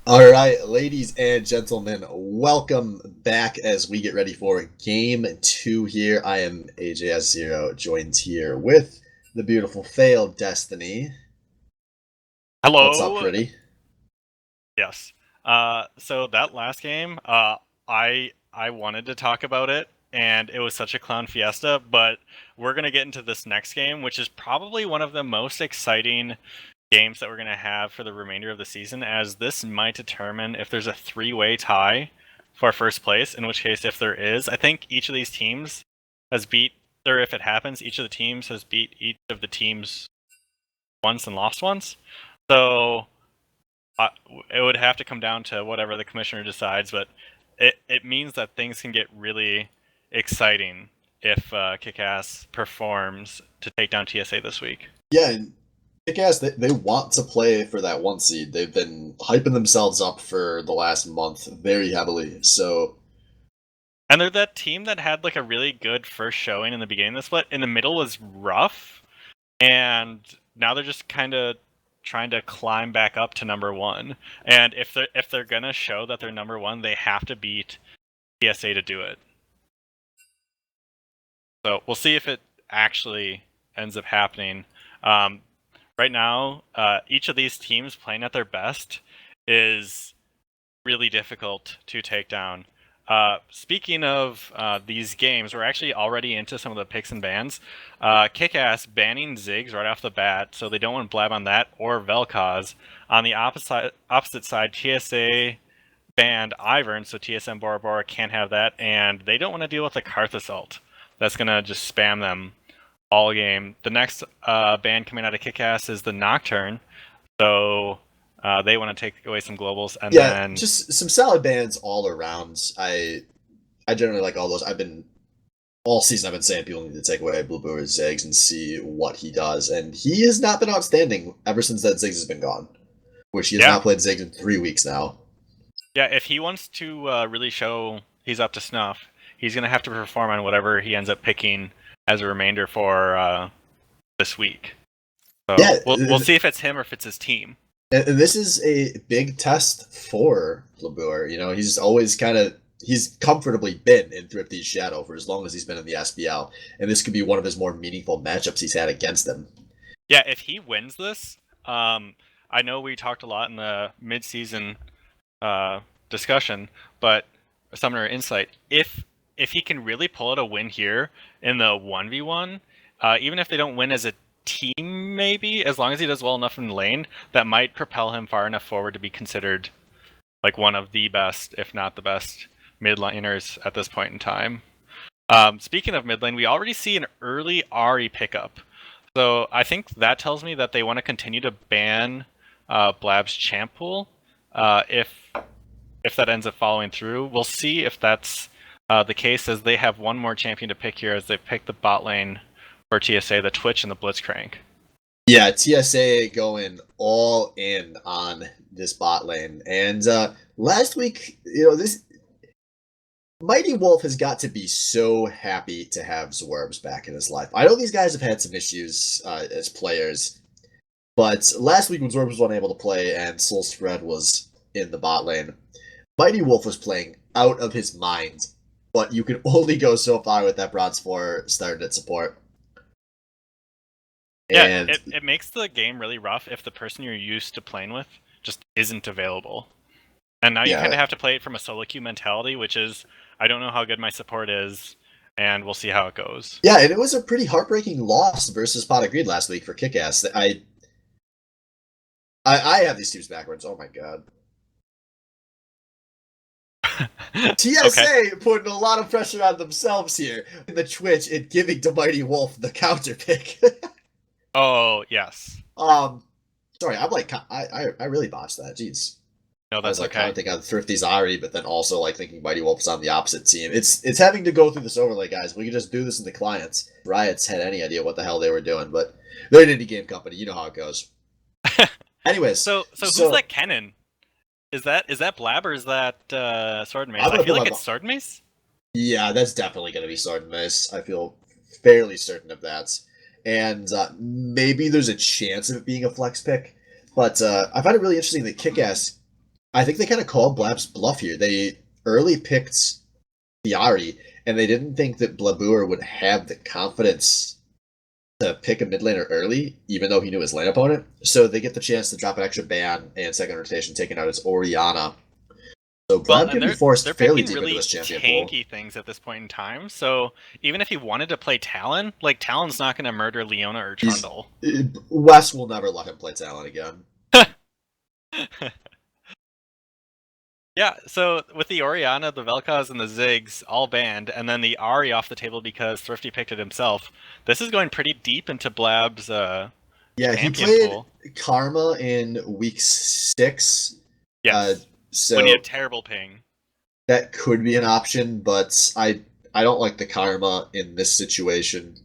All right, ladies and gentlemen, welcome back as we get ready for game two here. I am AJS0, joined here with the beautiful Failed Destiny. What's up, Hello. pretty? Yes. So that last game, I wanted to talk about it, and it was such a clown fiesta. But we're gonna get into this next game, which is probably one of the most exciting games that we're gonna have for the remainder of the season, as this might determine if there's a three-way tie for first place. In which case, if there is, I think each of these teams has beat, or if it happens, each of the teams has beat each of the teams once and lost once. So it would have to come down to whatever the commissioner decides, but it means that things can get really exciting if KIKAS performs to take down TSA this week. Yeah, and KIKAS, they want to play for that one seed. They've been hyping themselves up for the last month very heavily, so... And they're that team that had like a really good first showing in the beginning of the split. In the middle was rough, and now they're just kind of trying to climb back up to number one. And if they're gonna show that they're number one, they have to beat TSA to do it. So we'll see if it actually ends up happening. Right now, each of these teams playing at their best is really difficult to take down. Speaking of these games, we're actually already into some of the picks and bans. KIKAS banning Ziggs right off the bat, so they don't want to blab on that, or Vel'Koz. On the opposite side, TSA banned Ivern, so TSM Bora Bora can't have that, and they don't want to deal with the Karth Assault. That's going to just spam them all game. The next ban coming out of KIKAS is the Nocturne, so they want to take away some globals, and then just some solid bans all around. I generally like all those. All season I've been saying people need to take away Blue Brewer's Ziggs and see what he does, and he has not been outstanding ever since that Ziggs has been gone, which he has not played Ziggs in 3 weeks now. Yeah, if he wants to really show he's up to snuff, he's going to have to perform on whatever he ends up picking as a remainder for this week. So yeah, we'll see if it's him or if it's his team. And this is a big test for Blabur. You know, he's comfortably been in Thrifty's shadow for as long as he's been in the SBL, and this could be one of his more meaningful matchups he's had against him. Yeah, if he wins this, I know we talked a lot in the mid-season discussion, but Summoner Insight, if he can really pull out a win here in the 1v1, even if they don't win as a team, maybe, as long as he does well enough in the lane, that might propel him far enough forward to be considered like one of the best, if not the best, mid laners at this point in time. Speaking of mid lane, we already see an early Ahri pickup. So I think that tells me that they want to continue to ban Blab's champ pool. If that ends up following through, we'll see if that's the case, as they have one more champion to pick here, as they pick the bot lane for TSA, the Twitch and the Blitzcrank. Yeah, TSA going all in on this bot lane. And last week, this Mighty Wolf has got to be so happy to have Zwerves back in his life. I know these guys have had some issues as players, but last week when Zwerves was unable to play and Soul Spread was in the bot lane, Mighty Wolf was playing out of his mind. But you can only go so far with that Bronze 4 started at support. Yeah, and it makes the game really rough if the person you're used to playing with just isn't available. And now you kind of have to play it from a solo queue mentality, which is, I don't know how good my support is, and we'll see how it goes. Yeah, and it was a pretty heartbreaking loss versus Pot of Greed last week for KIKAS. I have these teams backwards. Oh my god. TSA putting a lot of pressure on themselves here in the Twitch and giving to Mighty Wolf the counter pick. Oh, yes. Sorry, I'm like, I really botched that. Jeez. No, that's I was okay. commenting on Thrifty's Ahri, but then also like thinking Mighty Wolf's on the opposite team. It's having to go through this overlay, guys. We can just do this in the clients. Riots had any idea what the hell they were doing, but they're an indie game company. You know how it goes. Anyways, so who's that Kennen? Is that Blab or is that Sword and Mace? I feel like it's Sword and Mace. Yeah, that's definitely going to be Sword and Mace. I feel fairly certain of that. And maybe there's a chance of it being a flex pick. But I find it really interesting that KIKAS I think they kind of called Blab's bluff here. They early picked Fiari, and they didn't think that Blabur would have the confidence to pick a mid laner early, even though he knew his lane opponent. So they get the chance to drop an extra ban and second rotation, taking out his Orianna. So Well, Blab and can be forced they're fairly picking deep into really this champion pool. tanky things at this point in time. So even if he wanted to play Talon, like Talon's not going to murder Leona or Trundle. Wes will never let him play Talon again. Yeah, so with the Orianna, the Vel'Koz, and the Ziggs all banned, and then the Ahri off the table because Thrifty picked it himself, this is going pretty deep into Blab's Yeah, he champion played pool. Karma in week 6. Yes, So when he had terrible ping. that could be an option, but I don't like the Karma in this situation.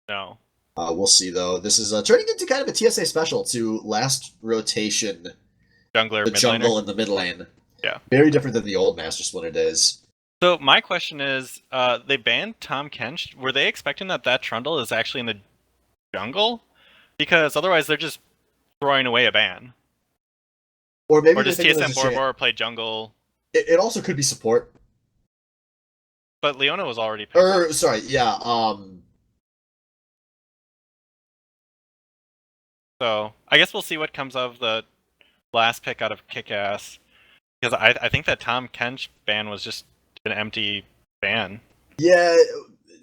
No. We'll see though. This is turning into kind of a TSA special to last rotation, Jungler, the mid jungle laner. and the mid lane. Yeah. Very different than the old Master Splinter days. So my question is, they banned Tom Kench. Were they expecting that Trundle is actually in the jungle? Because otherwise they're just throwing away a ban. Or maybe Or does they think TSM there's a Borbor play jungle? It also could be support. But Leona was already picked. Or sorry, yeah. So I guess we'll see what comes of the last pick out of KIKAS. Because I think that Tom Kench ban was just an empty ban. Yeah,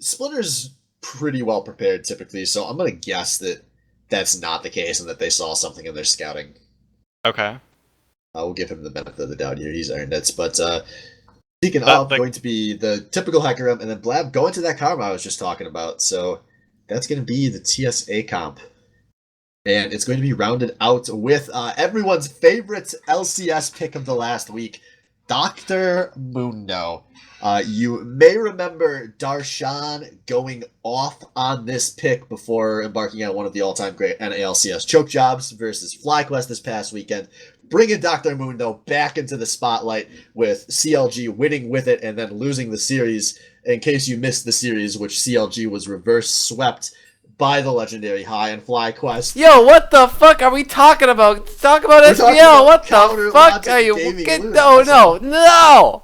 Splinter's pretty well prepared typically, so I'm gonna guess that that's not the case and that they saw something in their scouting. Okay. We'll give him the benefit of the doubt here. He's earned it. But speaking of, going to be the typical Hecarim, and then Blab going to that Karma I was just talking about. So that's going to be the TSA comp. And it's going to be rounded out with everyone's favorite LCS pick of the last week, Dr. Mundo. You may remember Darshan going off on this pick before embarking on one of the all-time great NALCS choke jobs versus FlyQuest this past weekend, bringing Dr. Mundo back into the spotlight with CLG winning with it and then losing the series. In case you missed the series, which CLG was reverse swept by the legendary High and FlyQuest. Yo, what the fuck are we talking about? Talk about SBL. What the fuck are you? No.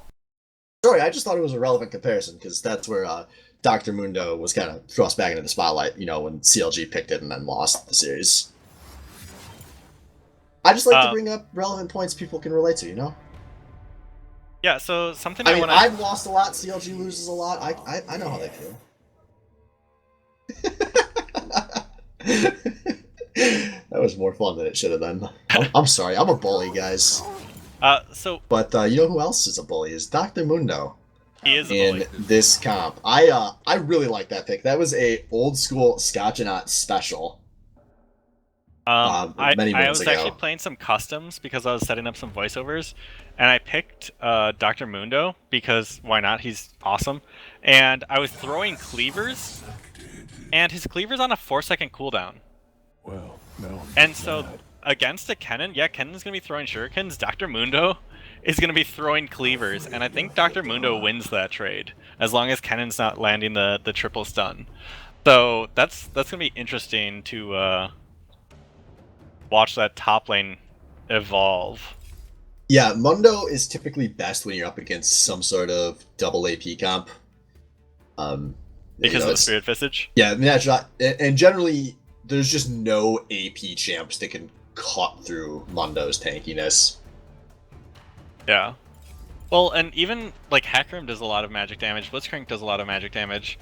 Sorry, I just thought it was a relevant comparison because that's where Dr. Mundo was kind of thrust back into the spotlight, when CLG picked it and then lost the series. I just like to bring up relevant points people can relate to, Yeah, so something I've lost a lot, CLG loses a lot. I know how they feel. That was more fun than it should have been. I'm sorry, I'm a bully, guys. But you know who else is a bully? Is Dr. Mundo. He is a bully. In this comp. I really like that pick. That was a old school Scotchanaut special. I was ago. actually playing some customs because I was setting up some voiceovers, and I picked Dr. Mundo because why not? He's awesome. And I was throwing cleavers, and his cleaver's on a 4-second cooldown. Well, no. And so against a Kennen, yeah, Kennen's gonna be throwing shurikens. Dr. Mundo is gonna be throwing cleavers, and I think Dr. Mundo wins that trade as long as Kennen's not landing the triple stun. So that's gonna be interesting to watch that top lane evolve. Yeah, Mundo is typically best when you're up against some sort of double AP comp. Because of the Spirit Visage? Yeah, and generally, there's just no AP champs that can cut through Mundo's tankiness. Yeah. Well, and even, like, Hecarim does a lot of magic damage, Blitzcrank does a lot of magic damage,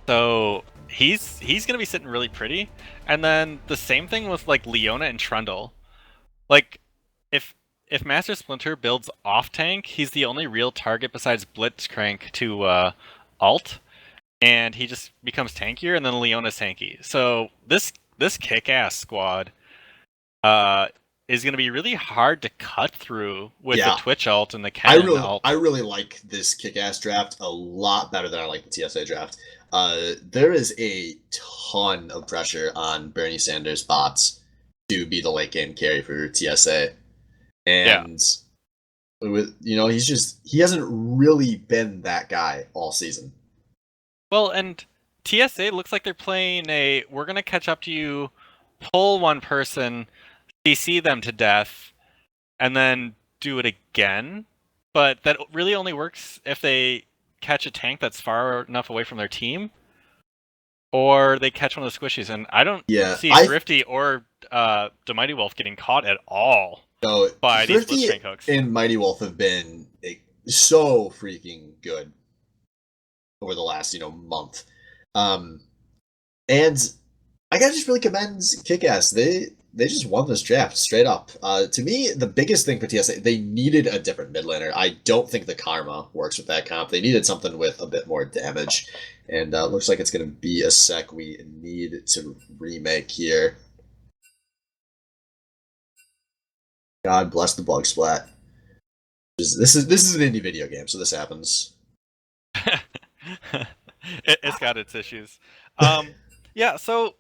so he's gonna be sitting really pretty. And then the same thing with, like, Leona and Trundle. Like, if Master Splinter builds off-tank, he's the only real target besides Blitzcrank to ult, and he just becomes tankier, and then Leona's tanky. So this kick-ass squad is going to be really hard to cut through with the Twitch ult and the Cannon ult. I really like this kick-ass draft a lot better than I like the TSA draft. There is a ton of pressure on Bernie Sanders bots to be the late game carry for TSA. And with he hasn't really been that guy all season. Well, and TSA looks like they're playing we're gonna catch up to you, pull one person, CC them to death, and then do it again, but that really only works if they catch a tank that's far enough away from their team, or they catch one of the squishies. And I don't see Thrifty or the Mighty Wolf getting caught at all by these Blitzcrank hooks. And Mighty Wolf have been so freaking good over the last month, and I gotta just really commend KIKAS. They just won this draft straight up. To me, the biggest thing for TSA, they needed a different mid laner. I don't think the Karma works with that comp. They needed something with a bit more damage, and looks like it's going to be a sec we need to remake here. God bless the bug splat. This is an indie video game, so this happens. It's got its issues. Yeah, so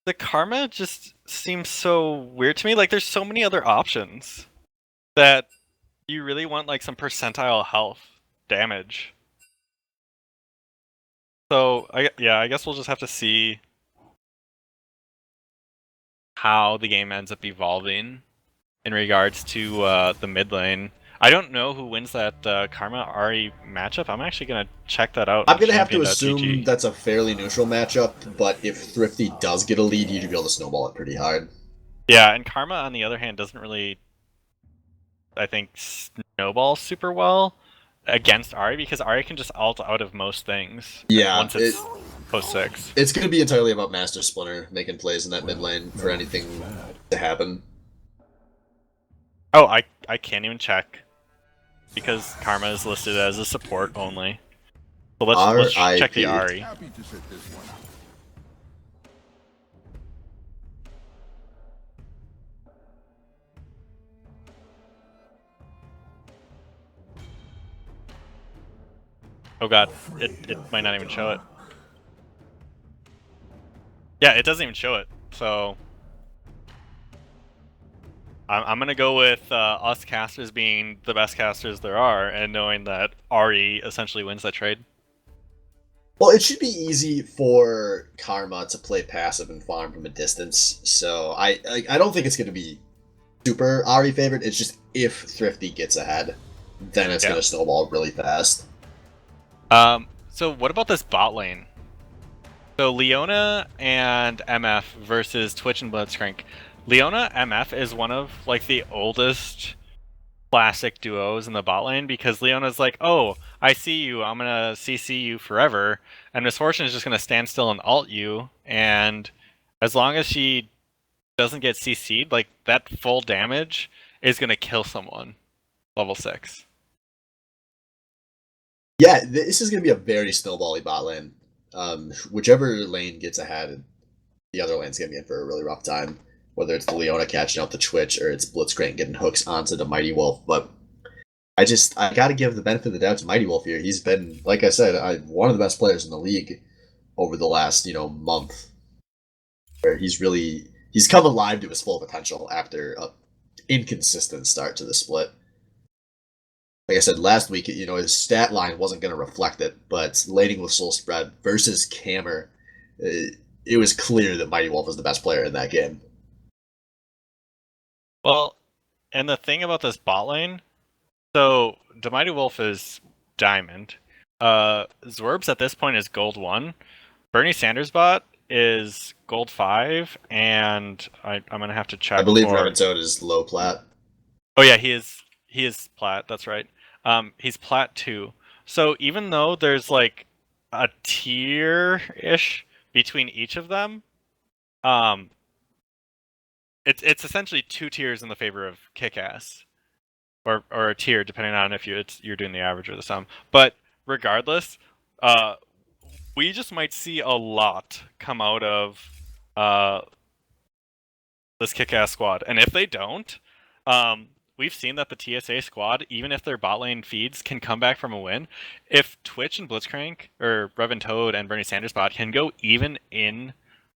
the Karma just seems so weird to me. Like, there's so many other options that you really want, like, some percentile health damage. So, I guess we'll just have to see how the game ends up evolving in regards to the mid lane. I don't know who wins that Karma Ahri matchup. I'm actually going to check that out. I'm going to have to assume that's a fairly neutral matchup, but if Thrifty does get a lead, you'd be able to snowball it pretty hard. Yeah, and Karma, on the other hand, doesn't really, I think, snowball super well against Ahri, because Ahri can just ult out of most things. Yeah, once it's post 6. It's going to be entirely about Master Splinter making plays in that mid lane for anything to happen. Oh, I can't even check, because Karma is listed as a support only. So let's check the Ahri. Oh god, it might not even show it. Yeah, it doesn't even show it, so I'm gonna go with us casters being the best casters there are, and knowing that Ahri essentially wins that trade. Well, it should be easy for Karma to play passive and farm from a distance, so I don't think it's going to be super Ahri favored. It's just if Thrifty gets ahead, then it's going to snowball really fast. So what about this bot lane? So Leona and MF versus Twitch and Blitzcrank. Leona MF is one of, like, the oldest classic duos in the bot lane, because Leona's like, oh, I see you, I'm gonna CC you forever, and Misfortune is just gonna stand still and ult you, and as long as she doesn't get CC'd, like, that full damage is gonna kill someone level 6. Yeah, this is gonna be a very snowbally bot lane. Whichever lane gets ahead, the other lane's gonna be in for a really rough time. Whether it's the Leona catching up the Twitch or it's Blitzcrank getting hooks onto the Mighty Wolf. But I got to give the benefit of the doubt to Mighty Wolf here. He's been, like I said, one of the best players in the league over the last month. Where he's come alive to his full potential after an inconsistent start to the split. Like I said last week, his stat line wasn't going to reflect it, but laning with Soul Spread versus Cammer, it was clear that Mighty Wolf was the best player in that game. Well, and the thing about this bot lane, so the Mighty Wolf is Diamond. Zwerbs at this point is Gold 1. Bernie Sanders bot is Gold 5, and I'm going to have to check. I believe Reventoad is low plat. Oh yeah, he is plat, that's right. He's plat 2. So even though there's like a tier-ish between each of them, it's essentially 2 tiers in the favor of KIKAS, or a tier depending on if you're doing the average or the sum. But regardless, we just might see a lot come out of this KIKAS squad, and if they don't, we've seen that the TSA squad, even if their bot lane feeds, can come back from a win. If Twitch and Blitzcrank, or Reventoad and Bernie Sanders bot can go even in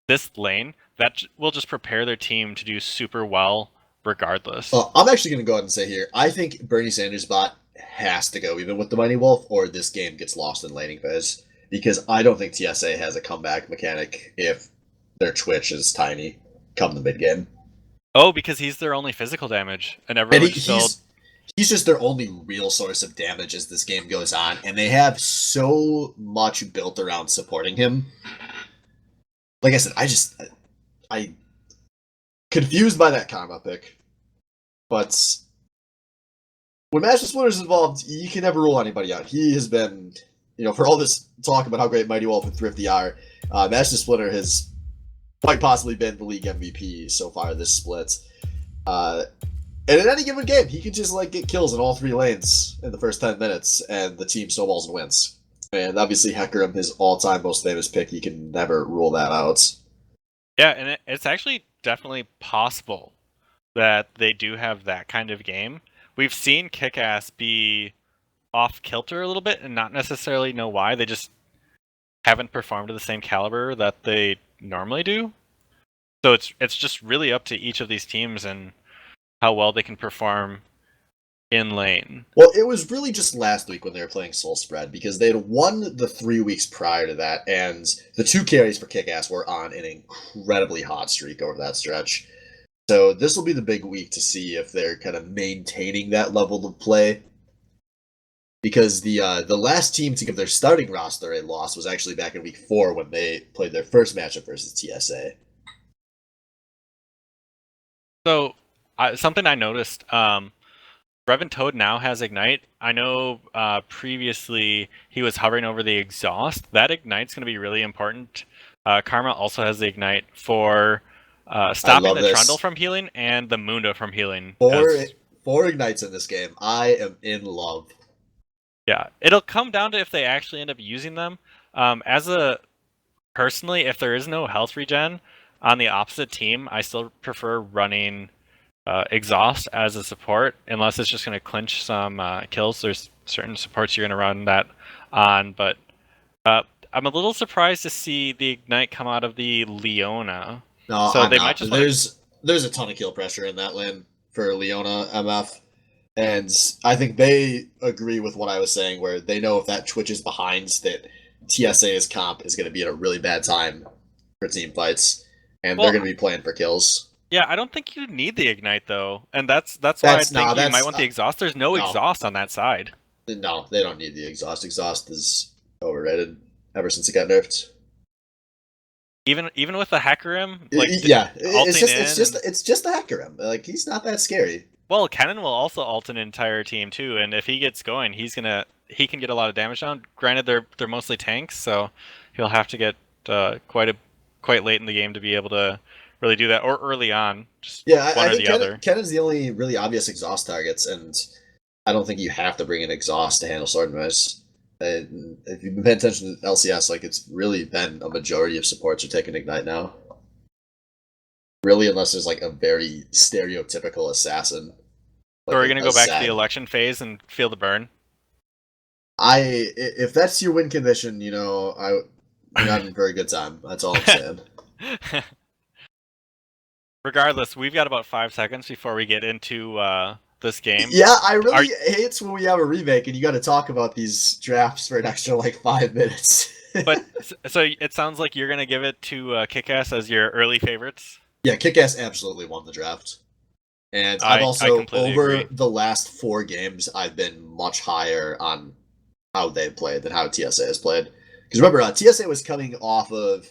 this lane, that will just prepare their team to do super well regardless. I'm actually going to go ahead and say here, I think Bernie Sanders bot has to go even with the Mighty Wolf, or this game gets lost in laning phase, because I don't think TSA has a comeback mechanic if their Twitch is tiny come the mid game. Oh, because he's their only physical damage, and And everyone still. he's just their only real source of damage as this game goes on, and they have so much built around supporting him. Like I said, I confused by that karma pick, but when Master Splinter's involved, you can never rule anybody out. He has been, for all this talk about how great Mighty Wolf and Thrifty are, Master Splinter has quite possibly been the league MVP so far this split. And in any given game, he can just get kills in all 3 lanes in the first 10 minutes, and the team snowballs and wins. And obviously, Hecarim, his all-time most famous pick, you can never rule that out. Yeah, and it's actually definitely possible that they do have that kind of game. We've seen KIKAS be off kilter a little bit and not necessarily know why. They just haven't performed to the same caliber that they normally do. So it's just really up to each of these teams and how well they can perform in lane. Well, it was really just last week when they were playing Soul Spread, because they had won the 3 weeks prior to that, and the 2 carries for KIKAS were on an incredibly hot streak over that stretch. So this will be the big week to see if they're kind of maintaining that level of play. Because the last team to give their starting roster a loss was actually back in week 4 when they played their first matchup versus TSA. So something I noticed, Revan Toad now has Ignite. I know previously he was hovering over the exhaust. That Ignite's going to be really important. Karma also has the Ignite for stopping the Trundle from healing and the Mundo from healing. 4 Ignites in this game. I am in love. Yeah, it'll come down to if they actually end up using them. Personally, if there is no health regen on the opposite team, I still prefer running Exhaust as a support, unless it's just going to clinch some kills. There's certain supports you're going to run that on, but I'm a little surprised to see the Ignite come out of the Leona. No, so might just there's a ton of kill pressure in that lane for Leona MF. And I think they agree with what I was saying, where they know if that Twitch is behind, that TSA's comp is going to be at a really bad time for team fights, and they're going to be playing for kills. Yeah, I don't think you need the Ignite, though, and that's why I think you might want the Exhaust. There's no exhaust on that side. No, they don't need the Exhaust. Exhaust is overrated ever since it got nerfed. Even with the Hecarim, it's just a Hecarim. He's not that scary. Well, Kennen will also ult an entire team too, and if he gets going, he can get a lot of damage down. Granted, they're mostly tanks, so he'll have to get quite late in the game to be able to really do that, or early on. I think Kennen's the only really obvious exhaust targets, and I don't think you have to bring an exhaust to handle Sword and Miss. If you've been paying attention to LCS, it's really been a majority of supports are taking Ignite now. Really, unless there's a very stereotypical assassin. So are we gonna go back to the election phase and feel the burn? If that's your win condition, you're having a very good time. That's all I'm saying. Regardless, we've got about 5 seconds before we get into this game. Yeah, I really hate when we have a remake and you got to talk about these drafts for an extra 5 minutes. But so it sounds like you're gonna give it to KIKAS as your early favorites. Yeah, KIKAS absolutely won the draft. And I've also, over the last 4 games, I've been much higher on how they played than how TSA has played. Because remember, TSA was coming off of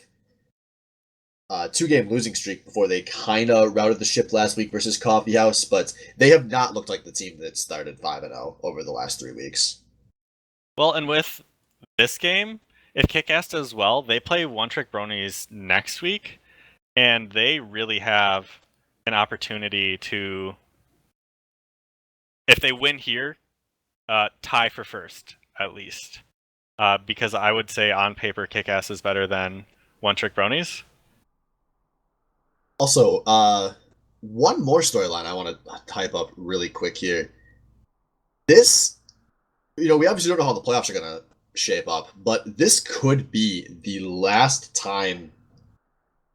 a 2-game losing streak before they kind of routed the ship last week versus Coffee House, but they have not looked like the team that started 5-0 over the last 3 weeks. Well, and with this game, if KIKAS does well, they play One Trick Bronies next week. And they really have an opportunity to, if they win here, tie for first, at least. Because I would say on paper, KIKAS is better than One Trick Bronies. Also, one more storyline I want to type up really quick here. This, we obviously don't know how the playoffs are going to shape up, but this could be the last time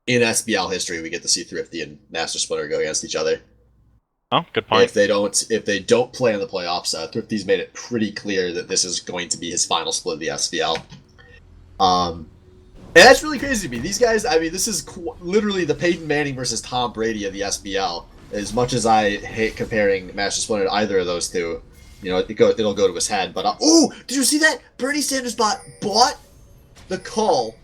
in SBL history we get to see Thrifty and Master Splinter go against each other. Oh, good point. If they don't play in the playoffs, Thrifty's made it pretty clear that this is going to be his final split of the SBL. And that's really crazy to me. These guys, this is literally the Peyton Manning versus Tom Brady of the SBL. as much as I hate comparing Master Splinter to either of those two, you know, it'll go to his head. But oh, did you see that? Bernie Sanders bought the call,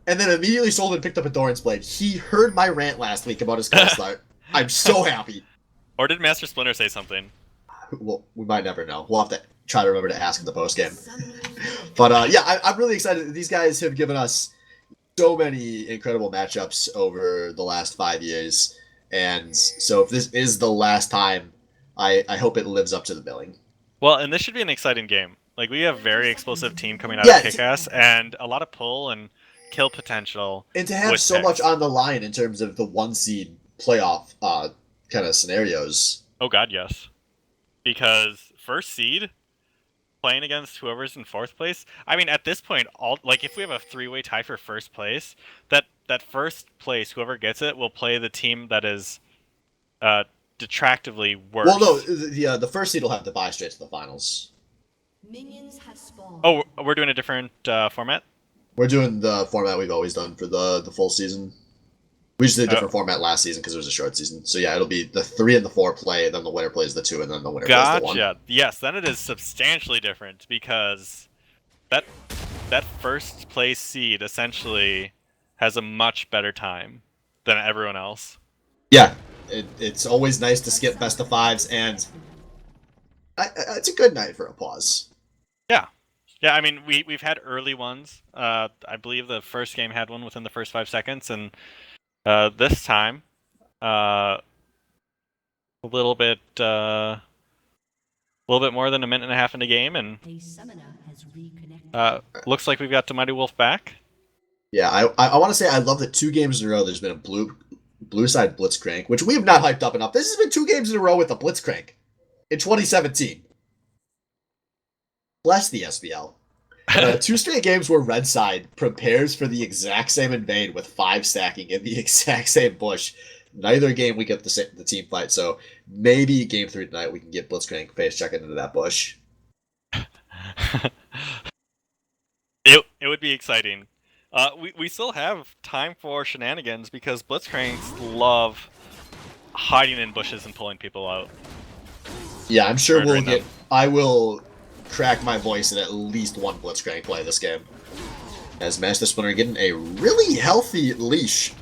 and then immediately sold and picked up a Doran's Blade. He heard my rant last week about his call start. I'm so happy. Or did Master Splinter say something? Well, we might never know. We'll have to try to remember to ask in the post game. But yeah, I'm really excited. These guys have given us so many incredible matchups over the last 5 years, and so if this is the last time, I hope it lives up to the billing. Well, and this should be an exciting game. Like, we have very explosive team coming out Yeah, of KIKAS, and a lot of pull and kill potential. And to have with so picks. much on the line in terms of the 1 seed playoff kind of scenarios. Oh god, yes. Because first seed playing against whoever's in 4th place. I mean, at this point, if we have a 3-way tie for first place, that first place, whoever gets it, will play the team that is detractively worse. Well, no, the first seed will have to bye straight to the finals. Minions have spawned. Oh, we're doing a different format? We're doing the format we've always done for the full season. We just did a different format last season because it was a short season. So yeah, it'll be the 3 and the 4 play, then the winner plays the 2, and then the winner plays the 1. Gotcha. Yes, then it is substantially different because that first place seed essentially has a much better time than everyone else. Yeah, it's always nice to skip best of 5s, and it's a good night for a pause. Yeah, I mean, we've had early ones. I believe the first game had one within the first 5 seconds, and this time, a little bit more than a minute and a half in the game, and looks like we've got the Mighty Wolf back. Yeah, I want to say I love that 2 games in a row there's been a blue side Blitzcrank, which we have not hyped up enough. This has been 2 games in a row with a Blitzcrank in 2017. Bless the SBL. 2 straight games where red side prepares for the exact same invade with 5 stacking in the exact same bush. Neither game we get the team fight, so maybe game 3 tonight we can get Blitzcrank face checking into that bush. It would be exciting. We still have time for shenanigans because Blitzcranks love hiding in bushes and pulling people out. Yeah, I'm sure Murdering them. I will crack my voice in at least 1 Blitzcrank play this game. As Master Splinter getting a really healthy leash.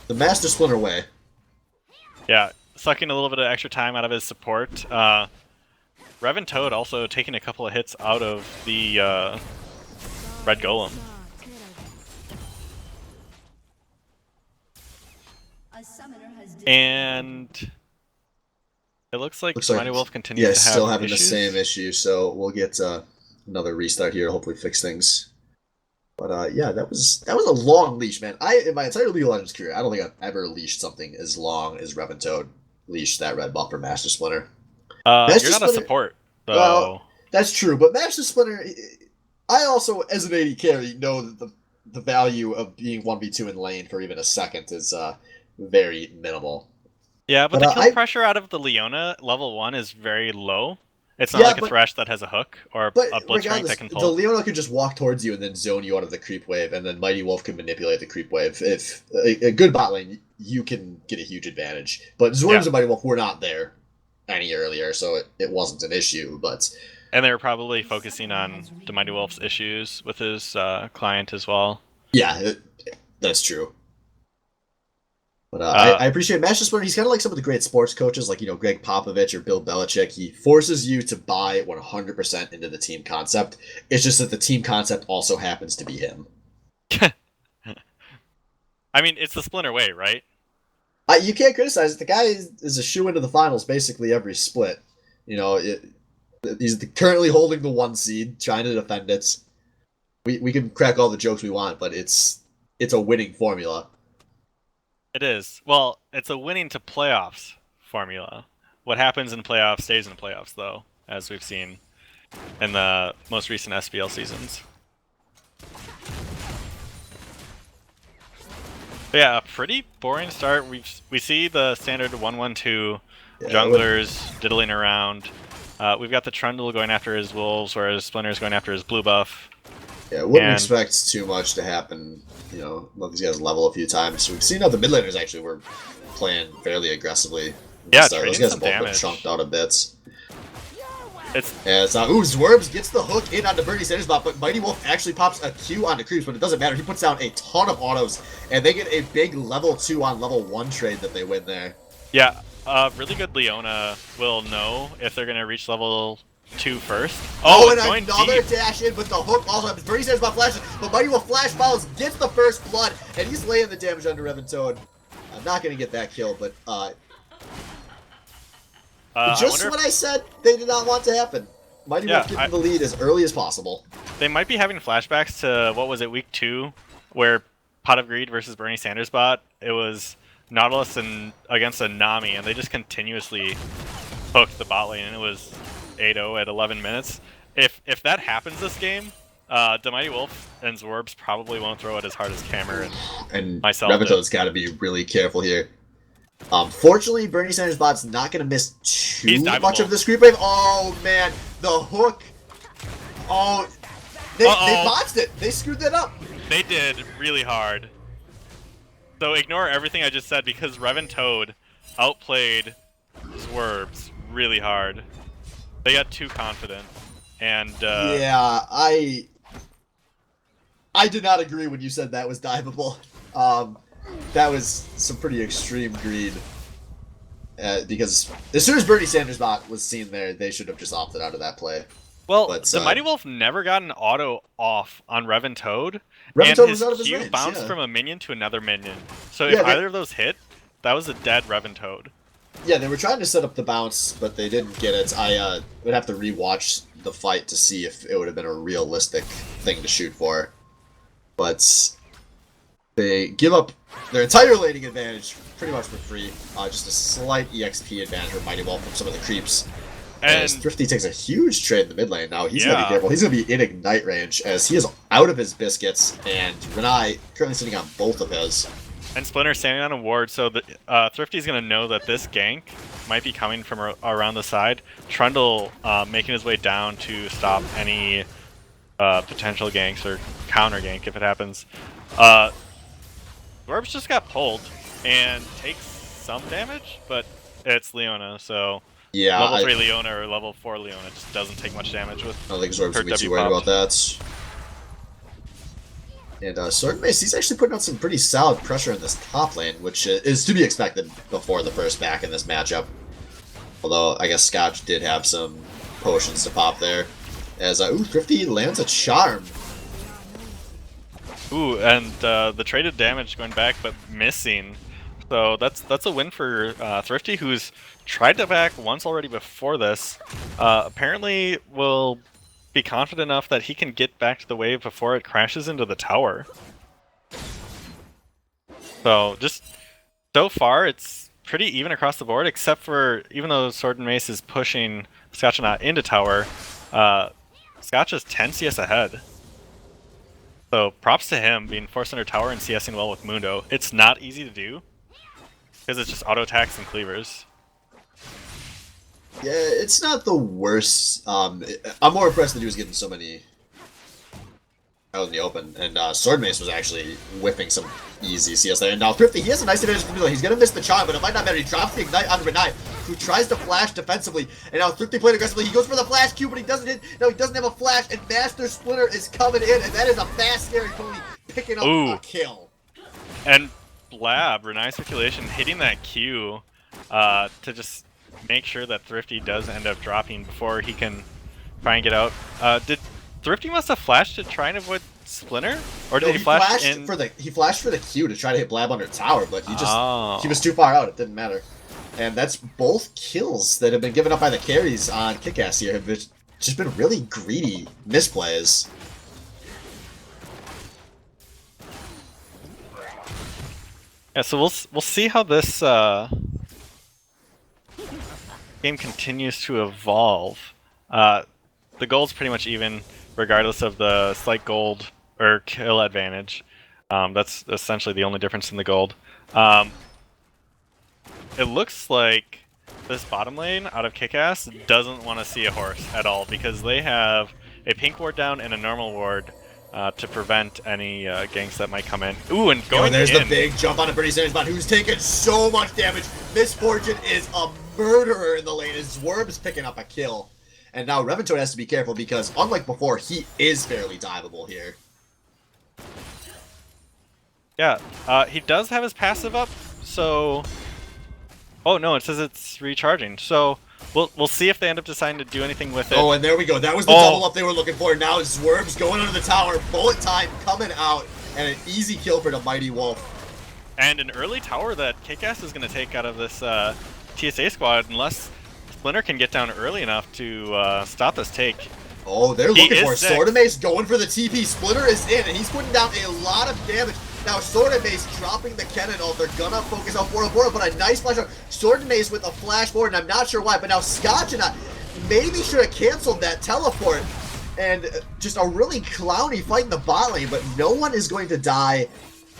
The Master Splinter way. Yeah, sucking a little bit of extra time out of his support. Rev and Toad also taking a couple of hits out of the Red Golem. And it looks like Mighty Wolf continues to have still having issues. the same issue, so we'll get another restart here to hopefully fix things. But yeah, that was a long leash, man. In my entire League of Legends career, I don't think I've ever leashed something as long as Rev and Toad leashed that red buff for Master Splinter. You're not a support, though. Well, that's true, but Master Splinter, I also, as an AD carry, know that the value of being 1v2 in lane for even a second is very minimal. Yeah, but the kill pressure out of the Leona level 1 is very low. It's not like a Thresh that has a hook or a Blitzcrank that can pull. The Leona could just walk towards you and then zone you out of the creep wave, and then Mighty Wolf can manipulate the creep wave. If a good bot lane, you can get a huge advantage. But Zorms and Mighty Wolf were not there any earlier, so it wasn't an issue. And they were probably focusing on the Mighty Wolf's issues with his client as well. Yeah, that's true. But I appreciate Master Splinter. He's kind of like some of the great sports coaches, like Greg Popovich or Bill Belichick. He forces you to buy 100% into the team concept. It's just that the team concept also happens to be him. I mean, it's the Splinter way, right? You can't criticize it. The guy is a shoe into the finals basically every split. He's currently holding the 1 seed, trying to defend it. We can crack all the jokes we want, but it's a winning formula. It is. Well, it's a winning to playoffs formula. What happens in playoffs stays in playoffs, though, as we've seen in the most recent SBL seasons. But yeah, a pretty boring start. We see the standard 1-1-2 junglers diddling around. We've got the Trundle going after his wolves, whereas Splinter's going after his blue buff. Yeah, wouldn't And- expect too much to happen. You know, let these guys level a few times. We've seen how the mid laners actually were playing fairly aggressively. Yeah, Those trading guys some have both been damage. chunked out of bits. It's As Zwerms gets the hook in onto Bernie Sanders bot, but Mighty Wolf actually pops a Q onto Creeps, but it doesn't matter. He puts down a ton of autos, and they get a big level 2 on level 1 trade that they win there. yeah, really good Leona will know if they're gonna reach level 2 first. Oh, it's and going another deep. dash in, but the hook also happens. Bernie Sanders bot flashes, but Mighty Wolf flash follows, gets the first blood, and he's laying the damage under Revan Toad. I'm not going to get that kill, but just I what I said they did not want to happen. Mighty Wolf getting the lead as early as possible. They might be having flashbacks to, what was it, week 2, where Pot of Greed versus Bernie Sanders bot, it was Nautilus and against a Nami, and they just continuously hooked the bot lane, and it was 8-0 at 11 minutes. If that happens this game, the Mighty Wolf and Zworbs probably won't throw it as hard as Camer and myself Revan Toad's got to be really careful here. Fortunately, Bernie Sanders bot's not going to miss too much of this creep wave. Oh, man. The hook. Oh, they botched it. They screwed that up. They did really hard. So ignore everything I just said because Revan Toad outplayed Zworbs really hard. They got too confident. And yeah, I did not agree when you said that was diveable. That was some pretty extreme greed. Because as soon as Bernie Sanders bot was seen there, they should have just opted out of that play. well, But, the Mighty Wolf never got an auto off on Revan Toad, Revan and Toad his was out of his Q range, bounced yeah. from a minion to another minion. So Yeah, if either of those hit, that was a dead Revan Toad. Yeah, they were trying to set up the bounce, but they didn't get it. I would have to rewatch the fight to see if it would have been a realistic thing to shoot for. But they give up their entire laning advantage pretty much for free. Just a slight EXP advantage for Mighty Wolf from some of the creeps. And As Thrifty takes a huge trade in the mid lane. Now he's going to Yeah. be careful. He's going to be in Ignite range as he is out of his biscuits, and Renai currently sitting on both of his. And Splinter standing on a ward, so the Thrifty's gonna know that this gank might be coming from around the side. Trundle making his way down to stop any potential ganks or counter gank if it happens. Dwarves just got pulled and takes some damage, but it's Leona, so Yeah, level 3 Leona or level 4 Leona just doesn't take much damage with I don't think Zorb's her going to be too W worried popped. about that. And Sword Mace, he's actually putting out some pretty solid pressure in this top lane, which is to be expected before the first back in this matchup. Although, I guess Scotch did have some potions to pop there. As, Thrifty lands a Charm. Ooh, and the traded damage going back but missing. So that's a win for Thrifty, who's tried to back once already before this. Apparently will be confident enough that he can get back to the wave before it crashes into the tower. So just so far it's pretty even across the board, except for even though Sword and Mace is pushing Scotchonaut into tower, Scotch is 10 CS ahead. So props to him being forced under tower and CSing well with Mundo. It's not easy to do because it's just auto attacks and cleavers. Yeah, it's not the worst. I'm more impressed that he was getting so many out in the open. And Sword Mace was actually whipping some easy CS there. And now Thrifty, he has a nice advantage from the middle. He's going to miss the charm, but it might not matter. He drops the Ignite on Renai, who tries to flash defensively. And now Thrifty played aggressively. He goes for the flash Q, but he doesn't hit. No, he doesn't have a flash. And Master Splinter is coming in. And that is a fast, scary pony picking up a kill. And Blab, Renai's circulation, hitting that Q to just make sure that Thrifty does end up dropping before he can try and get out. Did Thrifty must have flashed to try and avoid Splinter? Or did he flash in? He flashed for the Q to try to hit Blab under tower, but he Oh. he was too far out. It didn't matter. And that's both kills that have been given up by the carries on KIKAS here have just been really greedy misplays. Yeah, so we'll see how this game continues to evolve. The gold's pretty much even, regardless of the slight gold or kill advantage. That's essentially the only difference in the gold. It looks like this bottom lane out of KIKAS doesn't want to see a horse at all because they have a pink ward down and a normal ward to prevent any ganks that might come in. Ooh, and Oh, going and there's in. the big jump on a Bernie Sanders bot, who's taking so much damage. Misfortune is a murderer in the lane as Zwerb picking up a kill. And now Reventoad has to be careful because, unlike before, he is fairly diveable here. Yeah, he does have his passive up, so... Oh no, it says it's recharging, so we'll see if they end up deciding to do anything with it. Oh, and there we go. That was the double up they were looking for. Now Zwerv's going under the tower, bullet time coming out, and an easy kill for the Mighty Wolf. And an early tower that KIKAS is going to take out of this TSA squad, unless Splinter can get down early enough to stop this take. Oh, they're looking for it. sick. Sword and Mace going for the TP. Splinter is in, and he's putting down a lot of damage. Now, Sword and Mace dropping the cannon ult. They're gonna focus on Bora Bora, but a nice flash out. Sword and Mace with a flash forward, and I'm not sure why, but now Scotchina maybe should have canceled that teleport. And just a really clowny fight in the bot lane, but no one is going to die,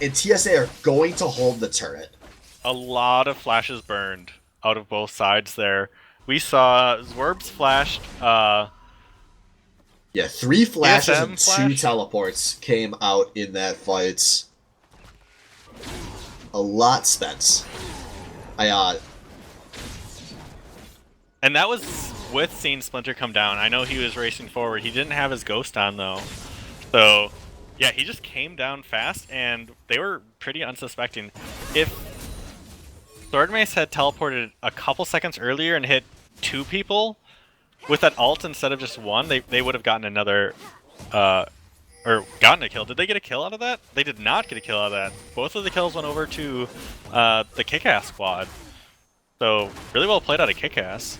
and TSA are going to hold the turret. A lot of flashes burned out of both sides there. We saw Zwerb's flashed. Yeah, 3 flashes TSM and 2 flash? teleports came out in that fight. A lot spent. And that was with seeing Splinter come down. I know he was racing forward. He didn't have his ghost on though. So, yeah, he just came down fast and they were pretty unsuspecting. If Sword Mace had teleported a couple seconds earlier and hit 2 people with that ult instead of just 1, they would have gotten another or gotten a kill. Did they get a kill out of that? They did not get a kill out of that. Both of the kills went over to the KIKAS squad. So, really well played out of KIKAS.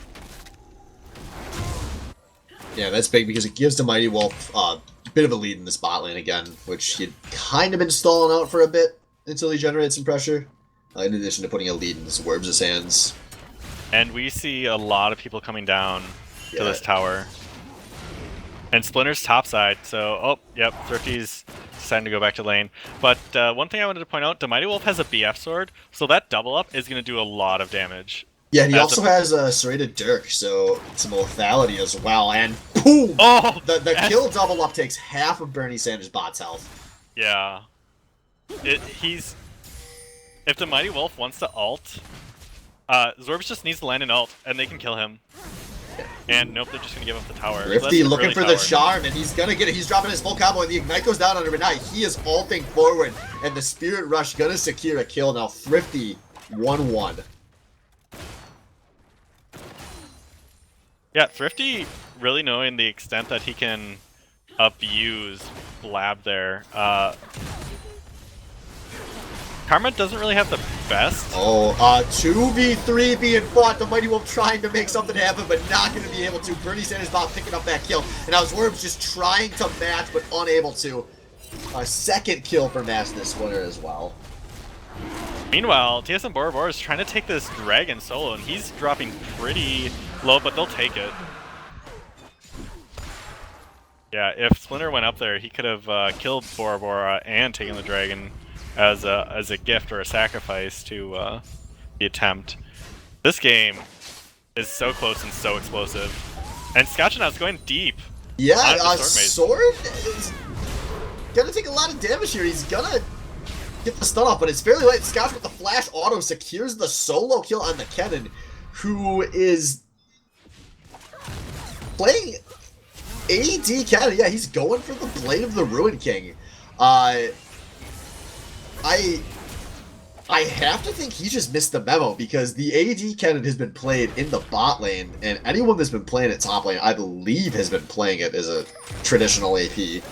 Yeah, that's big because it gives the Mighty Wolf a bit of a lead in this bot lane again, which he'd kind of been stalling out for a bit until he generated some pressure, in addition to putting a lead in the Zwerbs' hands. And we see a lot of people coming down to this tower. And Splinter's topside, so, oh, yep, Thrifty's deciding to go back to lane. But one thing I wanted to point out, the Mighty Wolf has a BF sword, so that double up is going to do a lot of damage. Yeah, and he also has a serrated Dirk, so some lethality as well, and boom! Oh! The kill double up takes half of Bernie Sanders' bot's health. Yeah. If the Mighty Wolf wants to ult, Zorbs just needs to land an ult, and they can kill him. And nope, they're just gonna give up the tower. Thrifty So looking for the charm, and he's gonna get it. He's dropping his full combo, and the Ignite goes down on him, but now he is ulting forward, and the Spirit Rush gonna secure a kill. Now Thrifty, 1-1. Yeah, Thrifty really knowing the extent that he can abuse Blab there. Karma doesn't really have the best. Oh, 2v3 being fought. The Mighty Wolf trying to make something happen, but not going to be able to. Bernie Sanders bot picking up that kill. And now Zwerb's just trying to match, but unable to. A second kill for Master Splinter as well. Meanwhile, TSM Bora Bora is trying to take this dragon solo, and he's dropping pretty low, but they'll take it. Yeah, if Splinter went up there, he could have killed Bora Bora and taken the dragon as a gift or a sacrifice to the attempt. This game is so close and so explosive. And Scotchinau's going deep. Yeah, Sword is gonna take a lot of damage here. He's gonna get the stun off, but it's fairly light. Scotch with the flash auto secures the solo kill on the Kennen, who is playing AD Kennen. Yeah, he's going for the Blade of the Ruined King. I have to think he just missed the memo because the AD Kennen has been played in the bot lane, and anyone that's been playing it top lane, I believe, has been playing it as a traditional AP.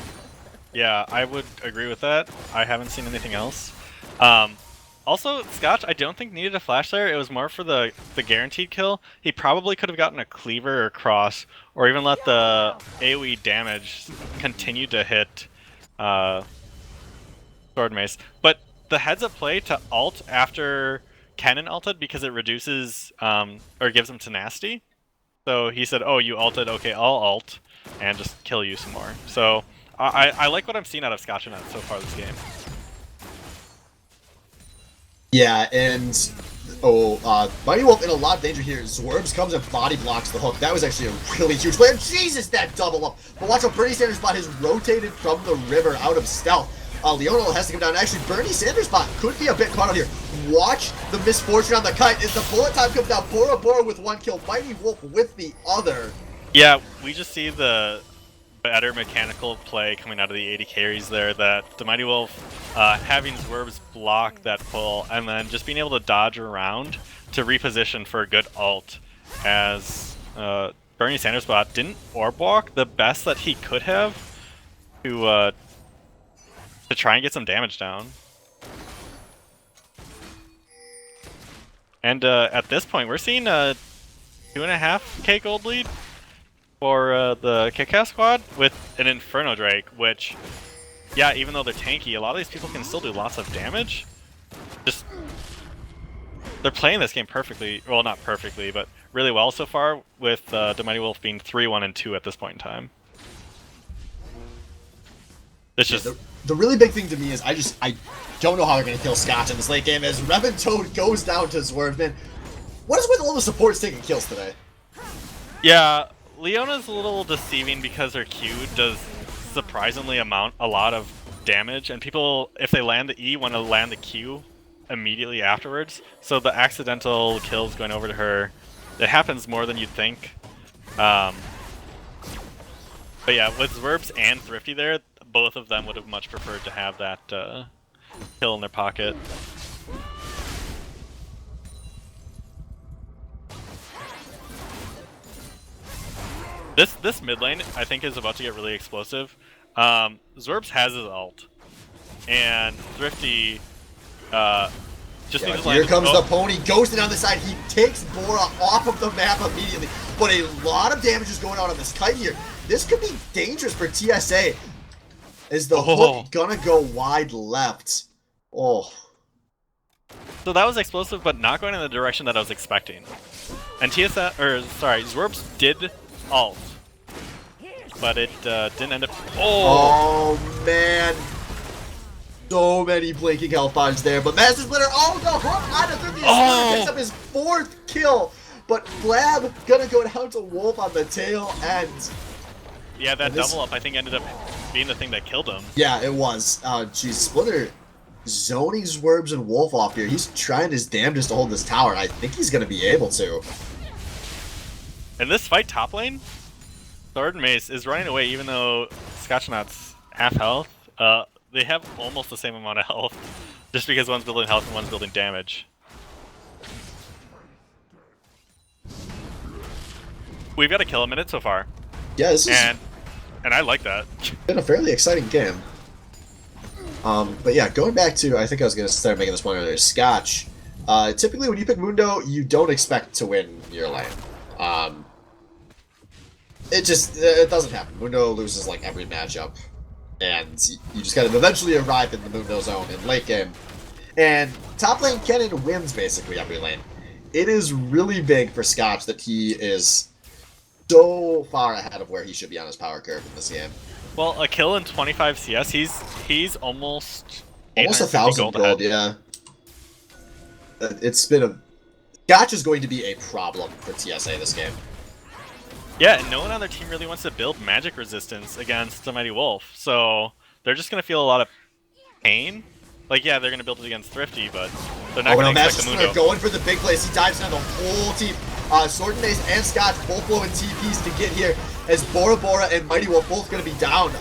Yeah, I would agree with that. I haven't seen anything else. Also, Scotch, I don't think needed a flash there. It was more for the guaranteed kill. He probably could have gotten a cleaver or cross, or even let the AoE damage continue to hit Sword Mace. But the heads-up play to ult after Kennen ulted because it reduces, or gives him tenacity. So he said, oh, you ulted, okay, I'll ult, and just kill you some more. So I like what I'm seeing out of Scotchinau so far this game. Yeah, and Mighty Wolf in a lot of danger here. Zwerbs comes and body blocks the hook. That was actually a really huge play. And Jesus, that double up. But watch how Bernie Sanders' bot has rotated from the river out of stealth. Leonel has to come down. Actually, Bernie Sanders' bot could be a bit caught out here. Watch the misfortune on the kite. As the bullet time comes down, Bora Bora with one kill, Mighty Wolf with the other. Yeah, we just see the better mechanical play coming out of the AD carries there, that the Mighty Wolf having Zwerbs block that pull and then just being able to dodge around to reposition for a good ult, as Bernie Sanders' bot didn't orb walk the best that he could have to try and get some damage down. And at this point, we're seeing a 2.5k gold lead for the KIKAS squad with an Inferno Drake, which, yeah, even though they're tanky, a lot of these people can still do lots of damage. Just, they're playing this game perfectly, well, not perfectly, but really well so far, with the Mighty Wolf being 3-1 and 2 at this point in time. It's just... The really big thing to me is I don't know how they're going to kill Scotch in this late game as Revan Toad goes down to Zwerv. Man, what is with all the supports taking kills today? Yeah, Leona's a little deceiving because her Q does surprisingly amount a lot of damage, and people, if they land the E, want to land the Q immediately afterwards. So the accidental kills going over to her, it happens more than you'd think. But yeah, with Zwerbs and Thrifty there, both of them would have much preferred to have that kill in their pocket. This mid lane, I think, is about to get really explosive. Zwerbs has his ult, and Thrifty just needs to land. Here comes the pony, ghosted on the side. He takes Bora off of the map immediately, but a lot of damage is going on this kite here. This could be dangerous for TSA. Is the hook gonna go wide left? Oh. So that was explosive, but not going in the direction that I was expecting. And Zwerbs did ult, but it didn't end up. Oh man! So many blinking health bombs there, but Master Splitter. Oh no! Splitter picks up his 4th kill, but Flab gonna go down to Wolf on the tail end. Yeah, that double up I think ended up being the thing that killed him. Yeah, it was. Geez, Splitter zoning Zwerbs and Wolf off here. He's trying his damnedest to hold this tower, and I think he's gonna be able to. In this fight top lane, Sword and Mace is running away even though Scotchnot's half health. They have almost the same amount of health, just because one's building health and one's building damage. We've got a kill a minute so far. Yeah, this is... And I like that. Been a fairly exciting game. But yeah, going back to, I think I was going to start making this point earlier, Scotch. Typically when you pick Mundo, you don't expect to win your lane. It doesn't happen. Mundo loses like every matchup. And you just kind of eventually arrive in the Mundo zone in late game. And top lane Kennen wins basically every lane. It is really big for Scotch that he is so far ahead of where he should be on his power curve in this game. Well, a kill in 25 CS, he's almost 1,000 gold, yeah. It's been a... Scotch is going to be a problem for TSA this game. Yeah, and no one on their team really wants to build magic resistance against the Mighty Wolf, so they're just going to feel a lot of pain. Like, yeah, they're going to build it against Thrifty, but they're not going to expect the Mundo. Going for the big plays. He dives down the whole team. Sword and Mace and Scotch both blowing TPs to get here, as Bora Bora and Mighty Wolf both going to be down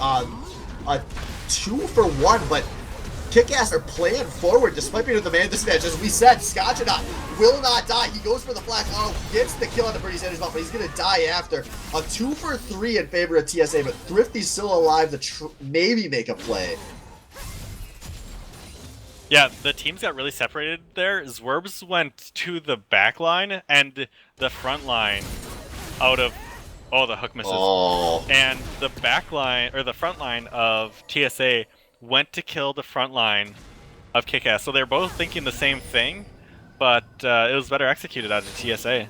2 for 1, but KIKAS are playing forward despite being in the man disadvantage. As we said, Scotch will not die. He goes for the flash. Gets the kill on the Bernie Sanders bot, but he's going to die after. A 2 for 3 in favor of TSA, but Thrifty's still alive to maybe make a play. Yeah, the teams got really separated there. Zwerbs went to the back line and the front line out of... Oh, the hook misses. Oh. And the back line, or the front line of TSA went to kill the front line of KIKAS. So they're both thinking the same thing, but it was better executed out of TSA.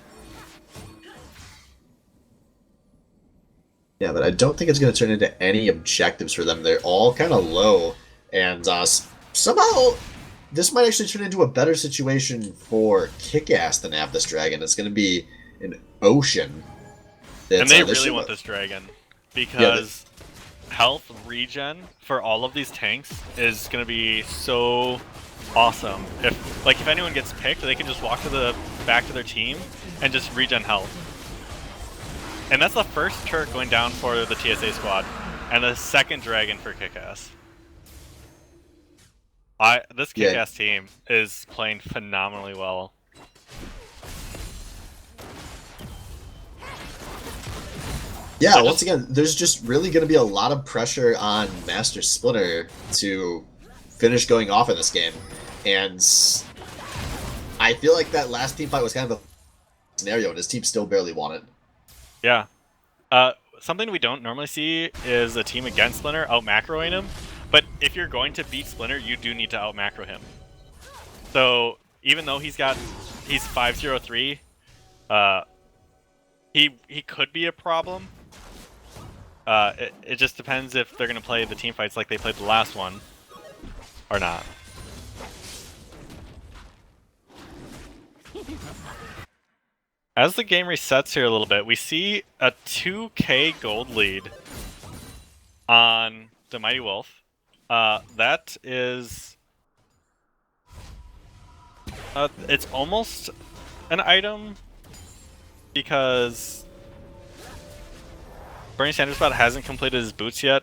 Yeah, but I don't think it's going to turn into any objectives for them. They're all kind of low, and somehow this might actually turn into a better situation for KIKAS than have this dragon. It's going to be an ocean. And they really want this dragon because health regen for all of these tanks is going to be so awesome. If anyone gets picked, they can just walk back to their team and just regen health. And that's the first turret going down for the TSA squad, and the second dragon for KIKAS. This KIKAS team is playing phenomenally well. Yeah, once again, there's just really going to be a lot of pressure on Master Splinter to finish going off in this game. And I feel like that last team fight was kind of a scenario, and his team still barely won it. Yeah. Something we don't normally see is a team against Splinter out-macroing him. But if you're going to beat Splinter, you do need to out-macro him. So even though he's 503, he could be a problem. It just depends if they're going to play the team fights like they played the last one or not. As the game resets here a little bit, we see a 2k gold lead on the Mighty Wolf. That is... it's almost an item because Bernie Sandersbot hasn't completed his boots yet,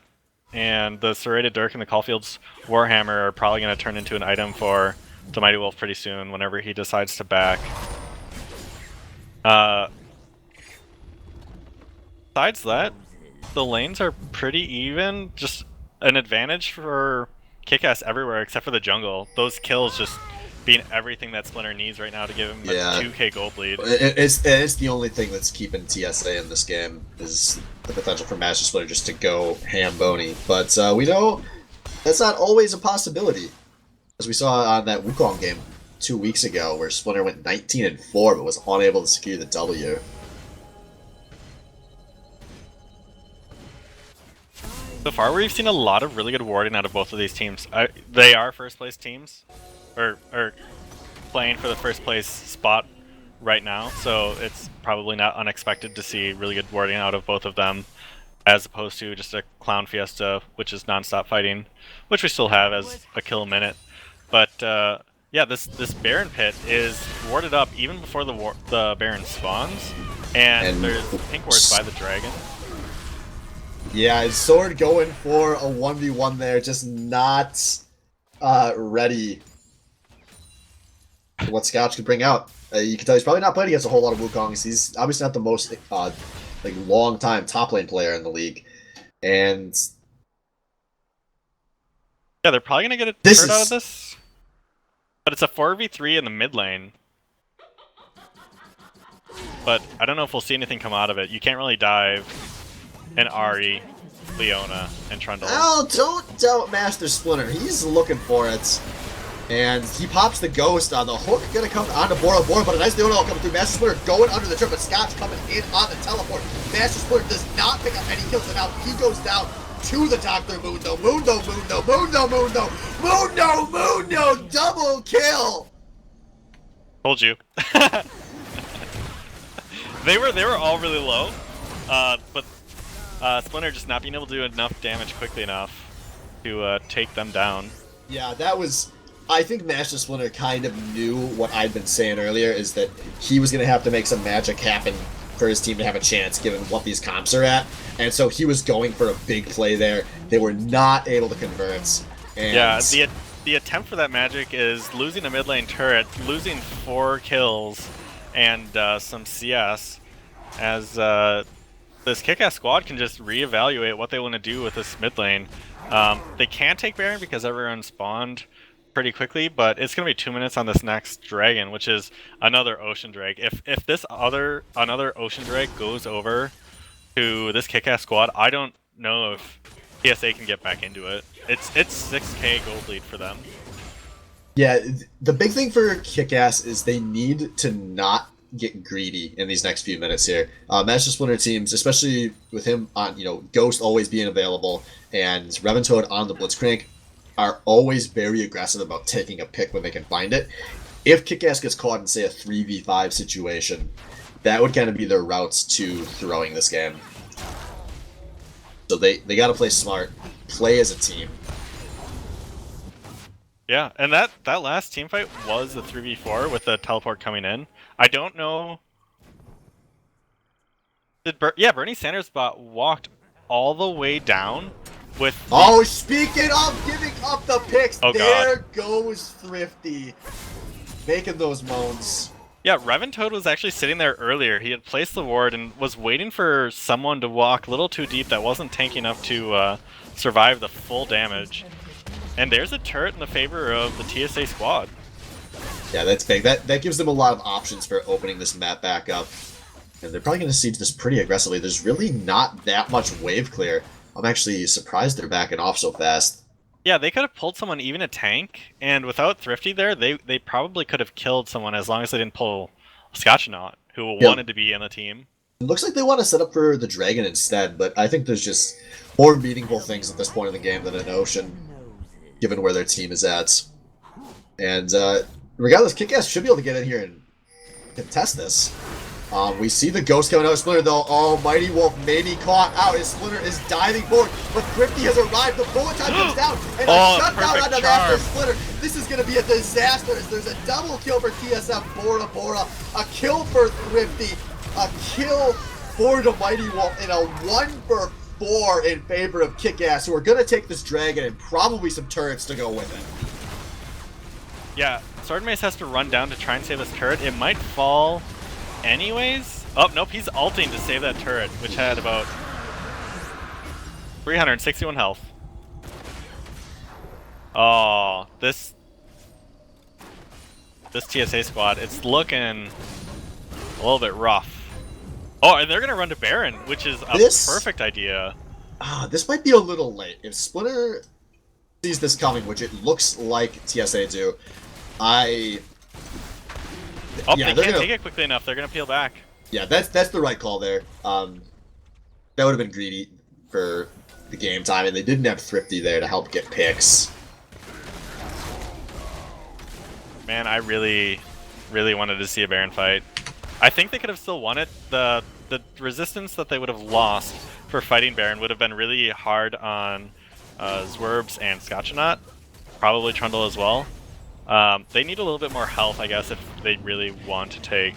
and the Serrated Dirk and the Caulfield's Warhammer are probably going to turn into an item for the Mighty Wolf pretty soon whenever he decides to back. Besides that, the lanes are pretty even. Just an advantage for KIKAS everywhere except for the jungle. Those kills just being everything that Splinter needs right now to give him a 2k gold lead. It's the only thing that's keeping TSA in this game is the potential for Master Splinter just to go ham-bony. But we know that's not always a possibility. As we saw on that Wukong game 2 weeks ago, where Splinter went 19-4 but was unable to secure the W. So far, we've seen a lot of really good warding out of both of these teams. They are first place teams, or playing for the first place spot right now, so it's probably not unexpected to see really good warding out of both of them, as opposed to just a Clown Fiesta, which is non-stop fighting, which we still have as a kill a minute. But yeah, this Baron pit is warded up even before the Baron spawns, and there's pink wards by the dragon. Yeah, his sword going for a 1v1 there, just not ready for what Scouch could bring out. You can tell he's probably not played against a whole lot of Wukongs. He's obviously not the most long-time top lane player in the league. And yeah, they're probably going to get a turret out of this. But it's a 4v3 in the mid lane. But I don't know if we'll see anything come out of it. You can't really dive an Ahri, Leona, and Trundle. Oh, don't doubt Master Splinter. He's looking for it. And he pops the ghost on the hook, gonna come onto Bora, but a nice Leona coming through. Master Splinter going under the trip, but Scotch coming in on the teleport. Master Splinter does not pick up any kills, and now he goes down to the Dr. Mundo, double kill! Told you. They were all really low, but Splinter just not being able to do enough damage quickly enough to take them down. Yeah, that was... I think Master Splinter kind of knew what I'd been saying earlier, is that he was going to have to make some magic happen for his team to have a chance, given what these comps are at. And so he was going for a big play there. They were not able to convert. And yeah, the attempt for that magic is losing a mid lane turret, losing 4 kills, and some CS, as this KIKAS squad can just reevaluate what they want to do with this mid lane. They can take Baron because everyone spawned pretty quickly, but it's going to be 2 minutes on this next dragon, which is another ocean drag. If this another ocean drag goes over to this KIKAS squad, I don't know if TSA can get back into it. It's 6k gold lead for them. Yeah, the big thing for KIKAS is they need to not get greedy in these next few minutes here. Master Splinter teams, especially with him on, Ghost always being available, and Reventoad on the Blitzcrank, are always very aggressive about taking a pick when they can find it. If KIKAS gets caught in, say, a 3v5 situation, that would kind of be their routes to throwing this game. So they got to play smart, play as a team. Yeah, and that last team fight was the 3v4 with the teleport coming in. I don't know. Bernie Sanders bot walked all the way down with. Oh, speaking of giving up the picks, there goes Thrifty, making those moans. Yeah, Reventoad was actually sitting there earlier. He had placed the ward and was waiting for someone to walk a little too deep that wasn't tanky enough to survive the full damage. And there's a turret in the favor of the TSA squad. Yeah, that's big. That gives them a lot of options for opening this map back up. And they're probably going to siege this pretty aggressively. There's really not that much wave clear. I'm actually surprised they're backing off so fast. Yeah, they could have pulled someone, even a tank, and without Thrifty there, they probably could have killed someone as long as they didn't pull Scotchnaut, who wanted to be in the team. It looks like they want to set up for the Dragon instead, but I think there's just more meaningful things at this point in the game than an Ocean, given where their team is at. And regardless, KIKAS should be able to get in here and contest this. We see the Ghost coming out. Splinter, though. Oh, Mighty Wolf may be caught out as Splinter is diving forward, but Thrifty has arrived. The bullet time comes down, and a shutdown onto that for Splinter. This is going to be a disaster as there's a double kill for TSF Bora Bora, a kill for Thrifty, a kill for the Mighty Wolf, and a 1-for-4 in favor of KIKAS, who are going to take this Dragon and probably some turrets to go with it. Yeah, Sword Mace has to run down to try and save this turret. It might fall anyways. Oh, nope, he's ulting to save that turret, which had about 361 health. Oh, this TSA squad, it's looking a little bit rough. Oh, and they're going to run to Baron, which is a perfect idea. This might be a little late. If Splinter sees this coming, which it looks like TSA do, Oh, yeah, they can't take it quickly enough. They're going to peel back. Yeah, that's the right call there. That would have been greedy for the game time, and they didn't have Thrifty there to help get picks. Man, I really, really wanted to see a Baron fight. I think they could have still won it. The resistance that they would have lost for fighting Baron would have been really hard on Zwerbs and Scotchnaut. Probably Trundle as well. They need a little bit more health, I guess, if they really want to take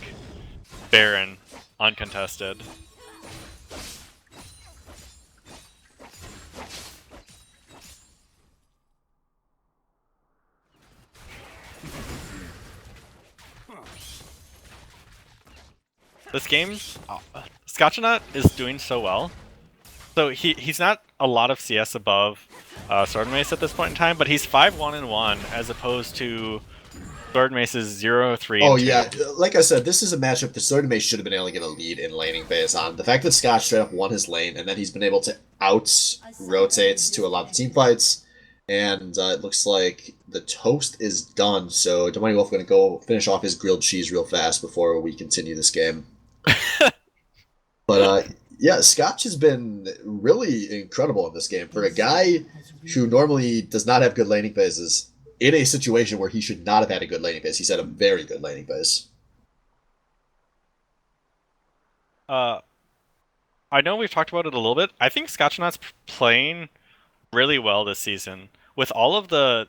Baron uncontested. This game, Scotchnaut is doing so well. So he's not a lot of CS above Sword Mace at this point in time, but he's 5-1-1 as opposed to Sword Mace's 0-3. Oh yeah, like I said, this is a matchup that Sword Mace should have been able to get a lead in laning phase on. The fact that Scotch straight up won his lane, and then he's been able to out-rotate to a lot of team fights, and it looks like the toast is done, so Mighty Wolf going to go finish off his grilled cheese real fast before we continue this game. But yeah, Scotch has been really incredible in this game. For a guy who normally does not have good laning phases, in a situation where he should not have had a good laning phase, he's had a very good laning phase. I know we've talked about it a little bit. I think Scotchnaut's playing really well this season. With all of the...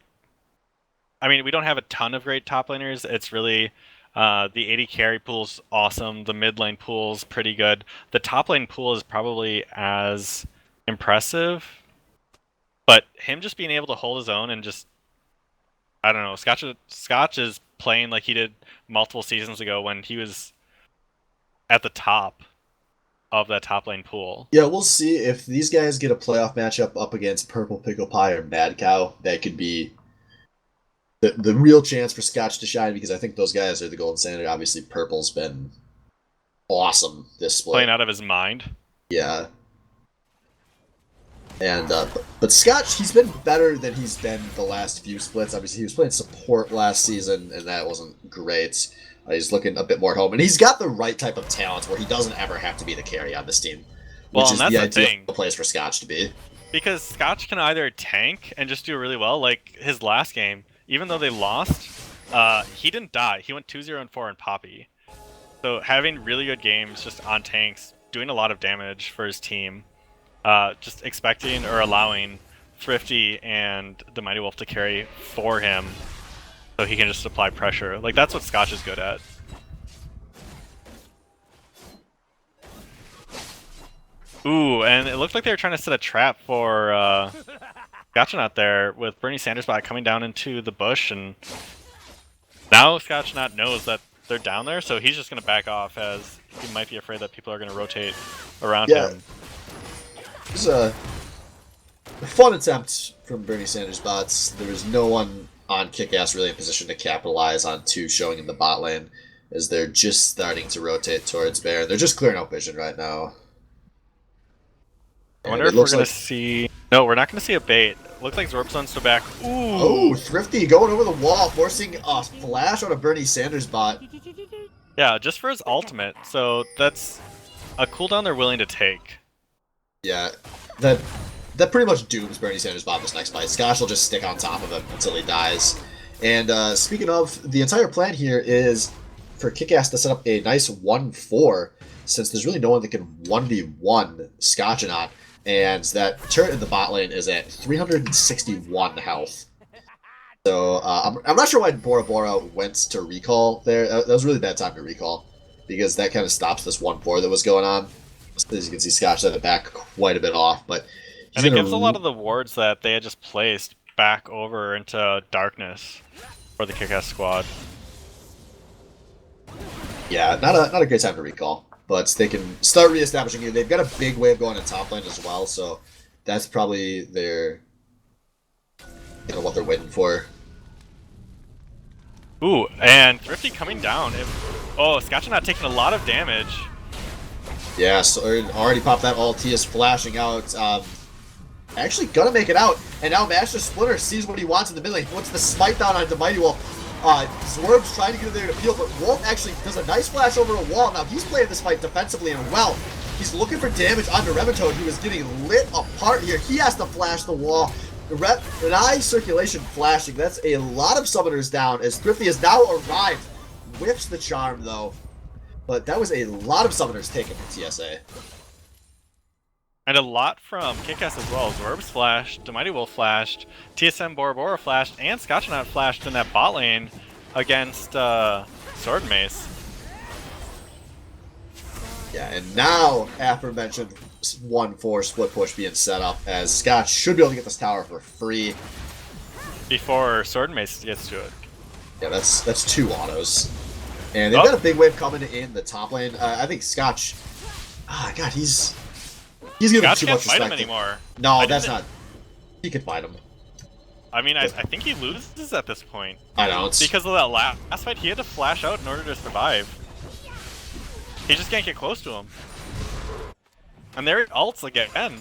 I mean, we don't have a ton of great top laners. It's really... the AD carry pool's awesome. The mid lane pool's pretty good. The top lane pool is probably as impressive. But him just being able to hold his own and just... I don't know. Scotch is playing like he did multiple seasons ago when he was at the top of that top lane pool. Yeah, we'll see if these guys get a playoff matchup up against Purple Pickle Pie or Mad Cow. That could be the real chance for Scotch to shine, because I think those guys are the golden standard. Obviously, Purple's been awesome this split. Playing out of his mind. Yeah. And but Scotch, he's been better than he's been the last few splits. Obviously, he was playing support last season, and that wasn't great. He's looking a bit more at home, and he's got the right type of talent where he doesn't ever have to be the carry on this team, which is the ideal place for Scotch to be. because Scotch can either tank and just do really well, like his last game. Even though they lost, he didn't die. He went 2-0-4 in Poppy. So having really good games just on tanks, doing a lot of damage for his team, just expecting or allowing Thrifty and the Mighty Wolf to carry for him so he can just apply pressure. Like, that's what Scotch is good at. Ooh, and it looked like they were trying to set a trap for Scotchnaut there with Bernie Sanders bot coming down into the bush, and now Scotchnaut knows that they're down there, so he's just going to back off as he might be afraid that people are going to rotate around him. It was a fun attempt from Bernie Sanders bots. There was no one on KIKAS really in position to capitalize on 2 showing in the bot lane, as they're just starting to rotate towards Bear. They're just clearing out vision right now. I wonder if we're going to see... No, we're not going to see a bait. Looks like Zorbzone's still back. Ooh! Oh, Thrifty going over the wall, forcing a flash on a Bernie Sanders bot. Yeah, just for his ultimate. So that's a cooldown they're willing to take. Yeah, that pretty much dooms Bernie Sanders bot this next fight. Scotch will just stick on top of him until he dies. And speaking of, the entire plan here is for KIKAS to set up a nice 1-4, since there's really no one that can 1v1 Scotchnaut. And that turret in the bot lane is at 361 health. So I'm not sure why Bora Bora went to recall there. That was a really bad time to recall, because that kind of stops this 1-4 that was going on. As you can see, Scotch at the back quite a bit off, but and it gives a lot of the wards that they had just placed back over into darkness for the KIKAS squad. Yeah, not a great time to recall. But they can start reestablishing here. They've got a big wave going in top lane as well, so that's probably their, what they're waiting for. Ooh, and Thrifty coming down. Oh, Scotchnaut taking a lot of damage. Yeah, so already popped that ult. He is flashing out. Actually gonna make it out, and now Master Splinter sees what he wants in the mid lane. He wants the smite down on the Mighty Wolf. Zwerv's trying to get in there to peel, but Wolf actually does a nice flash over a wall. Now he's playing this fight defensively and well. He's looking for damage onto Reventoad, who is getting lit apart here. He has to flash the wall. Renai circulation flashing. That's a lot of summoners down, as Thrifty has now arrived. Whips the charm though. But that was a lot of summoners taken from TSA. And a lot from KIKAS as well. Zorb's flashed, the Mighty Wolf flashed, TSM Bora Bora flashed, and Scotchnaut flashed in that bot lane against Sword and Mace. Yeah, and now, aforementioned 1-4 split push being set up, as Scotch should be able to get this tower for free. Before Sword and Mace gets to it. Yeah, that's 2 autos. And they've got a big wave coming in the top lane. I think Scotch... God, he's giving Scotch too can't much fight respect. him anymore. No, that's not... He could fight him. I mean, I think he loses at this point. I know. Because of that last fight, he had to flash out in order to survive. He just can't get close to him. And there it ults again.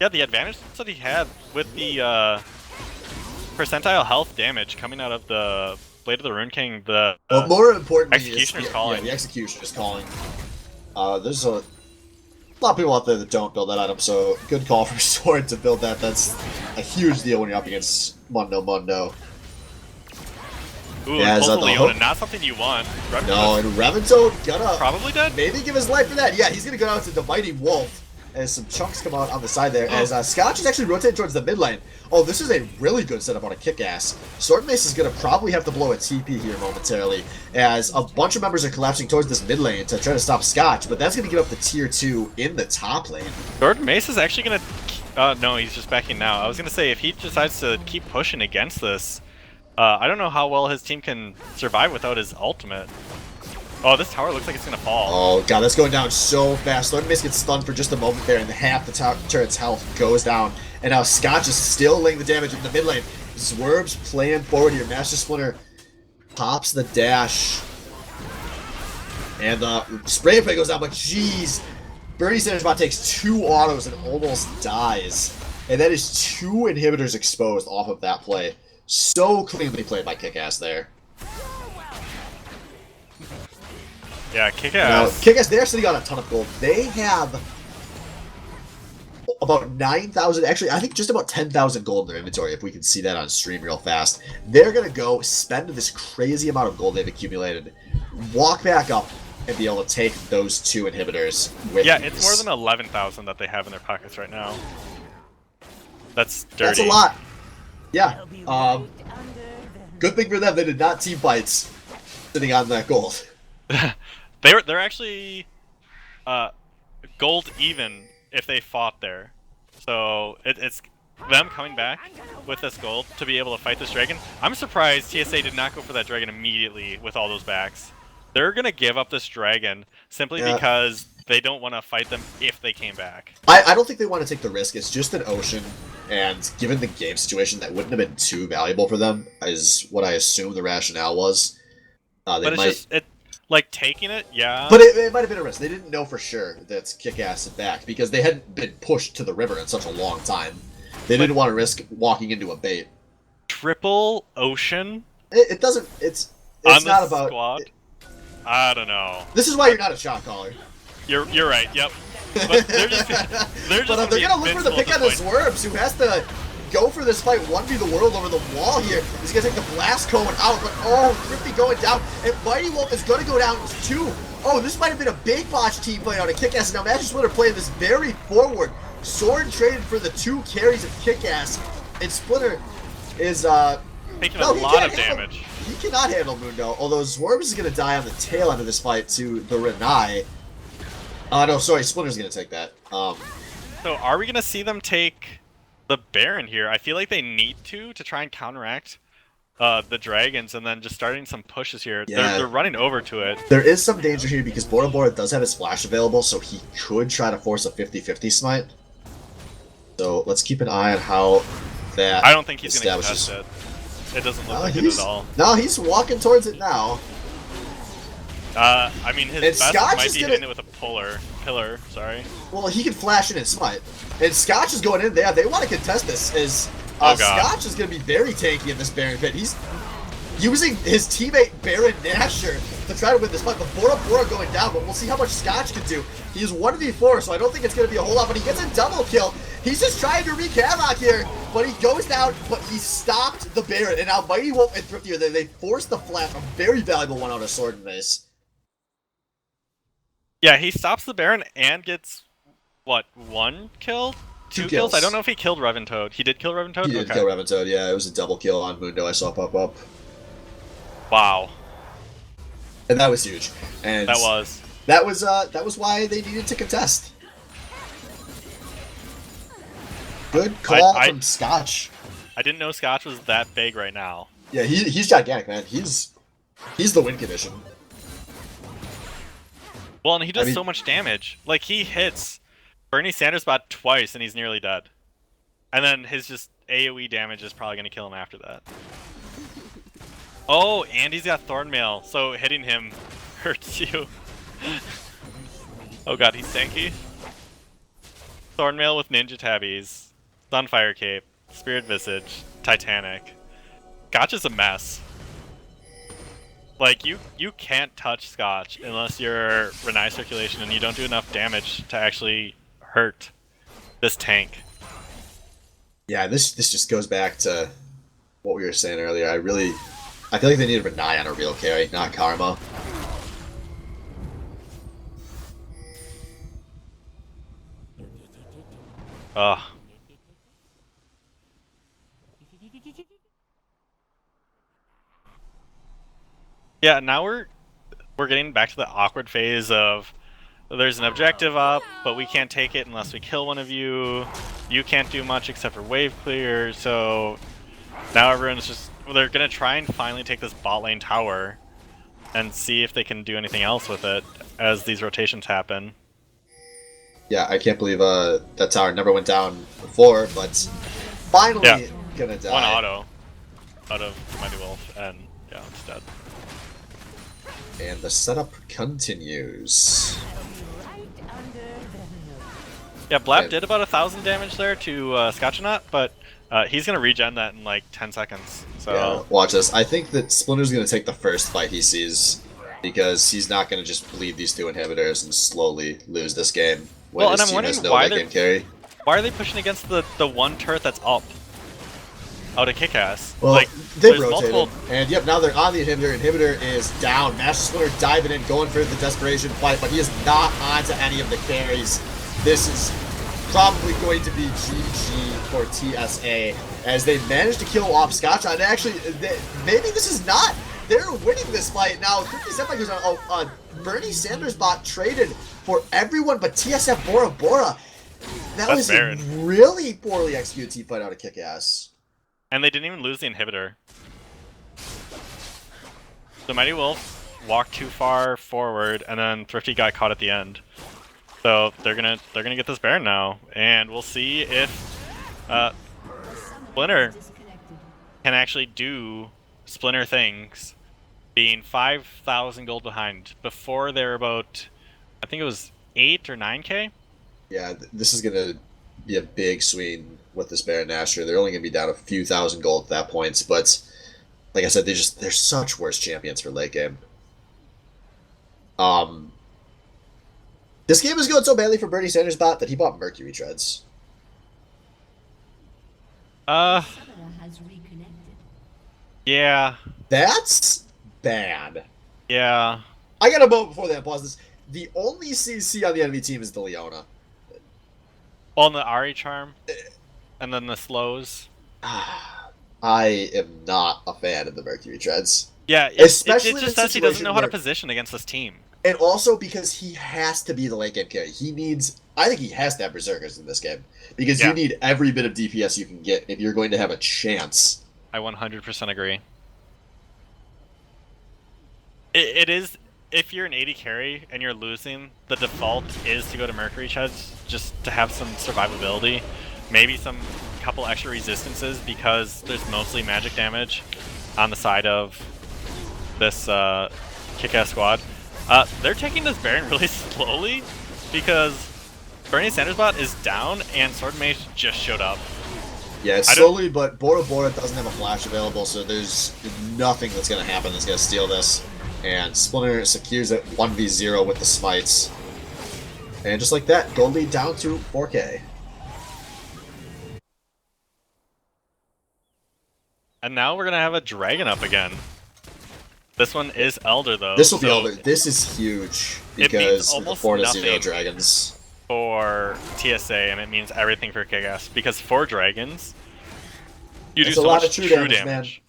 Yeah, the advantage that he had with the percentile health damage coming out of the Blade of the Rune King, the well, more importantly, Executioner's calling. Yeah, the Executioner's calling. There's a lot of people out there that don't build that item, so good call for Sword to build that. That's a huge deal when you're up against Mundo. Ooh, yeah, pulls a Leona, not something you want. No, and Reventoad gonna probably dead. Maybe give his life for that. Yeah, he's gonna go out to the Mighty Wolf as some chunks come out on the side there. As Scotch is actually rotating towards the mid lane. Oh, this is a really good setup on a KIKAS. Sword Mace is gonna probably have to blow a TP here momentarily, as a bunch of members are collapsing towards this mid lane to try to stop Scotch, but that's gonna get up to tier 2 in the top lane. Sword Mace is actually gonna. No, he's just backing now. I was gonna say if he decides to keep pushing against this. I don't know how well his team can survive without his ultimate. Oh, this tower looks like it's gonna fall. Oh god, that's going down so fast. Lord Mace gets stunned for just a moment there, and half the turret's health goes down. And now Scotch is still laying the damage in the mid lane. Zwerv's playing forward here. Master Splinter pops the dash. And the spray play goes down, but jeez. Bernie Sanders bot takes 2 autos and almost dies. And that is 2 inhibitors exposed off of that play. So cleanly played by KIKAS there. Yeah, KIKAS. Now, KIKAS, they're sitting on a ton of gold. They have about 9,000, actually, I think just about 10,000 gold in their inventory, if we can see that on stream real fast. They're going to go spend this crazy amount of gold they've accumulated, walk back up, and be able to take those 2 inhibitors with Yeah, ease. it's more than 11,000 that they have in their pockets right now. That's dirty. That's a lot. Yeah. Good thing for them, they did not team fights sitting on that gold. They're actually gold even if they fought there. So it's them coming back with this gold to be able to fight this dragon. I'm surprised TSA did not go for that dragon immediately with all those backs. They're gonna give up this dragon simply because they don't want to fight them if they came back. I don't think they want to take the risk. It's just an ocean, and given the game situation, that wouldn't have been too valuable for them, is what I assume the rationale was. But it's just like taking it, yeah. But it might have been a risk. They didn't know for sure that KIKAS had back because they hadn't been pushed to the river in such a long time. They didn't want to risk walking into a bait. Triple ocean. It doesn't. It's on not the about. Squad? I don't know. This is why you're not a shot caller. You're right. Yep. But they're just They're gonna look for the pick on the Swerves, who has to go for this fight, 1v the world over the wall here. He's gonna take the blast cone out, but oh, Thrifty going down, and Mighty Wolf is gonna go down too. Oh, this might have been a big botch team play on a KIKAS. Now Magic Splinter playing this very forward. Sword traded for the 2 carries of KIKAS, and Splinter is taking a lot of damage. He cannot handle Mundo, although Swerves is gonna die on the tail end of this fight to the Renai. No, sorry, Splinter's gonna take that. So are we gonna see them take the Baron here? I feel like they need to try and counteract the dragons, and then just starting some pushes here. Yeah. They're running over to it. There is some danger here because Bora Bora does have his flash available, so he could try to force a 50-50 smite. So let's keep an eye on how that I don't think he's gonna establishes. contest it. It doesn't look like it at all. No, he's walking towards it now. I mean, his And best Scotch might is be gonna- hitting it with a pillar, sorry. Well, he can flash in and smite. And Scotch is going in there. They want to contest this. As Oh, God. Scotch is going to be very tanky in this Baron pit. He's using his teammate Baron Nasher to try to win this fight. But Bora Bora going down, but we'll see how much Scotch can do. He's 1v4, so I don't think it's going to be a whole lot, but he gets a double kill. He's just trying to wreak havoc here, but he goes down, but he stopped the Baron. And now Mighty Wolf and Thrifty, they forced the flash, a very valuable one out of Sword and Mace. Yeah, he stops the Baron and gets, what, 1 kill? 2 kills? I don't know if he killed Reventoad. He did kill Reventoad? He did kill Reventoad, yeah. It was a double kill on Mundo I saw pop up. Wow. And that was huge. And That was why they needed to contest. Good call from Scotch. I didn't know Scotch was that big right now. Yeah, he's gigantic, man. He's the win condition. Well, and he does I mean- so much damage. Like, he hits Bernie Sanders about twice and he's nearly dead. And then his just AoE damage is probably going to kill him after that. Oh, and he's got Thornmail, so hitting him hurts you. Oh god, he's tanky. Thornmail with Ninja Tabbies, Sunfire Cape, Spirit Visage, Titanic. Gotcha's a mess. Like, you can't touch Scotch unless you're Renai Circulation and you don't do enough damage to actually hurt this tank. Yeah, this just goes back to what we were saying earlier. I feel like they need Renai on a real carry, not Karma. Ugh. Yeah, now we're getting back to the awkward phase of there's an objective up, but we can't take it unless we kill one of you. You can't do much except for wave clear, so now everyone's just they're gonna try and finally take this bot lane tower and see if they can do anything else with it as these rotations happen. Yeah, I can't believe that tower never went down before, but finally gonna die. One auto out of Mighty Wolf, and yeah, it's dead. And the setup continues. Yeah, Blap did about 1,000 damage there to Scotchanaut, but he's gonna regen that in like 10 seconds. So Yeah, watch this. I think that Splinter's gonna take the first fight he sees, because he's not gonna just bleed these 2 inhibitors and slowly lose this game when well, his and I'm team wondering has no why late game carry. Why are they pushing against the one turret that's up? Out of KIKAS. Well, Like, they've there's rotated, multiple. and yep, now they're on the inhibitor. Inhibitor is down. Master Splinter diving in, going for the desperation fight, but he is not onto any of the carries. This is probably going to be GG for TSA, as they managed to kill off Scotcha. And actually, maybe this is not. They're winning this fight now. 57 seconds on Bernie Sanders bot traded for everyone but TSF Bora Bora. That That's was Baron. a really poorly executed team fight out of KIKAS. And they didn't even lose the inhibitor. The Mighty Wolf walked too far forward, and then Thrifty got caught at the end. So they're gonna get this Baron now, and we'll see if Splinter can actually do Splinter things, being 5,000 gold behind. Before they were about, I think it was 8 or 9k. Yeah, this is gonna be a big swing with this Baron Nashor. They're only gonna be down a few thousand gold at that point, but like I said, they're such worse champions for late game. This game is going so badly for Bernie Sanders bot that he bought Mercury Treads. Summoner has reconnected. Yeah. That's bad. Yeah. I gotta vote before that pause this. The only CC on the enemy team is the Leona. On the Ari charm, and then the slows. I am not a fan of the Mercury Treads. Yeah, Especially it in just a says he doesn't situation know how to where- position against this team. And also because he has to be the late game carry. I think he has to have Berserkers in this game. Because Yeah. you need every bit of DPS you can get if you're going to have a chance. I 100% agree. It is, if you're an 80 carry and you're losing, the default is to go to Mercury Treads just to have some survivability. Maybe some couple extra resistances because there's mostly magic damage on the side of this kick-ass squad. They're taking this Baron really slowly because Bernie Sanders bot is down and Sword Mage just showed up. Yeah, it's slowly, but Bora Bora doesn't have a flash available, so there's nothing that's going to happen that's going to steal this. And Splinter secures it 1v0 with the smites. And just like that, gold lead down to 4k. And now we're going to have a dragon up again. This one is Elder, though. This will be so over. This is huge It means because of the almost 4-0 nothing. dragons. for TSA, and it means everything for KIKAS. Because 4 dragons, you It's do a so lot much of true true damage, damage.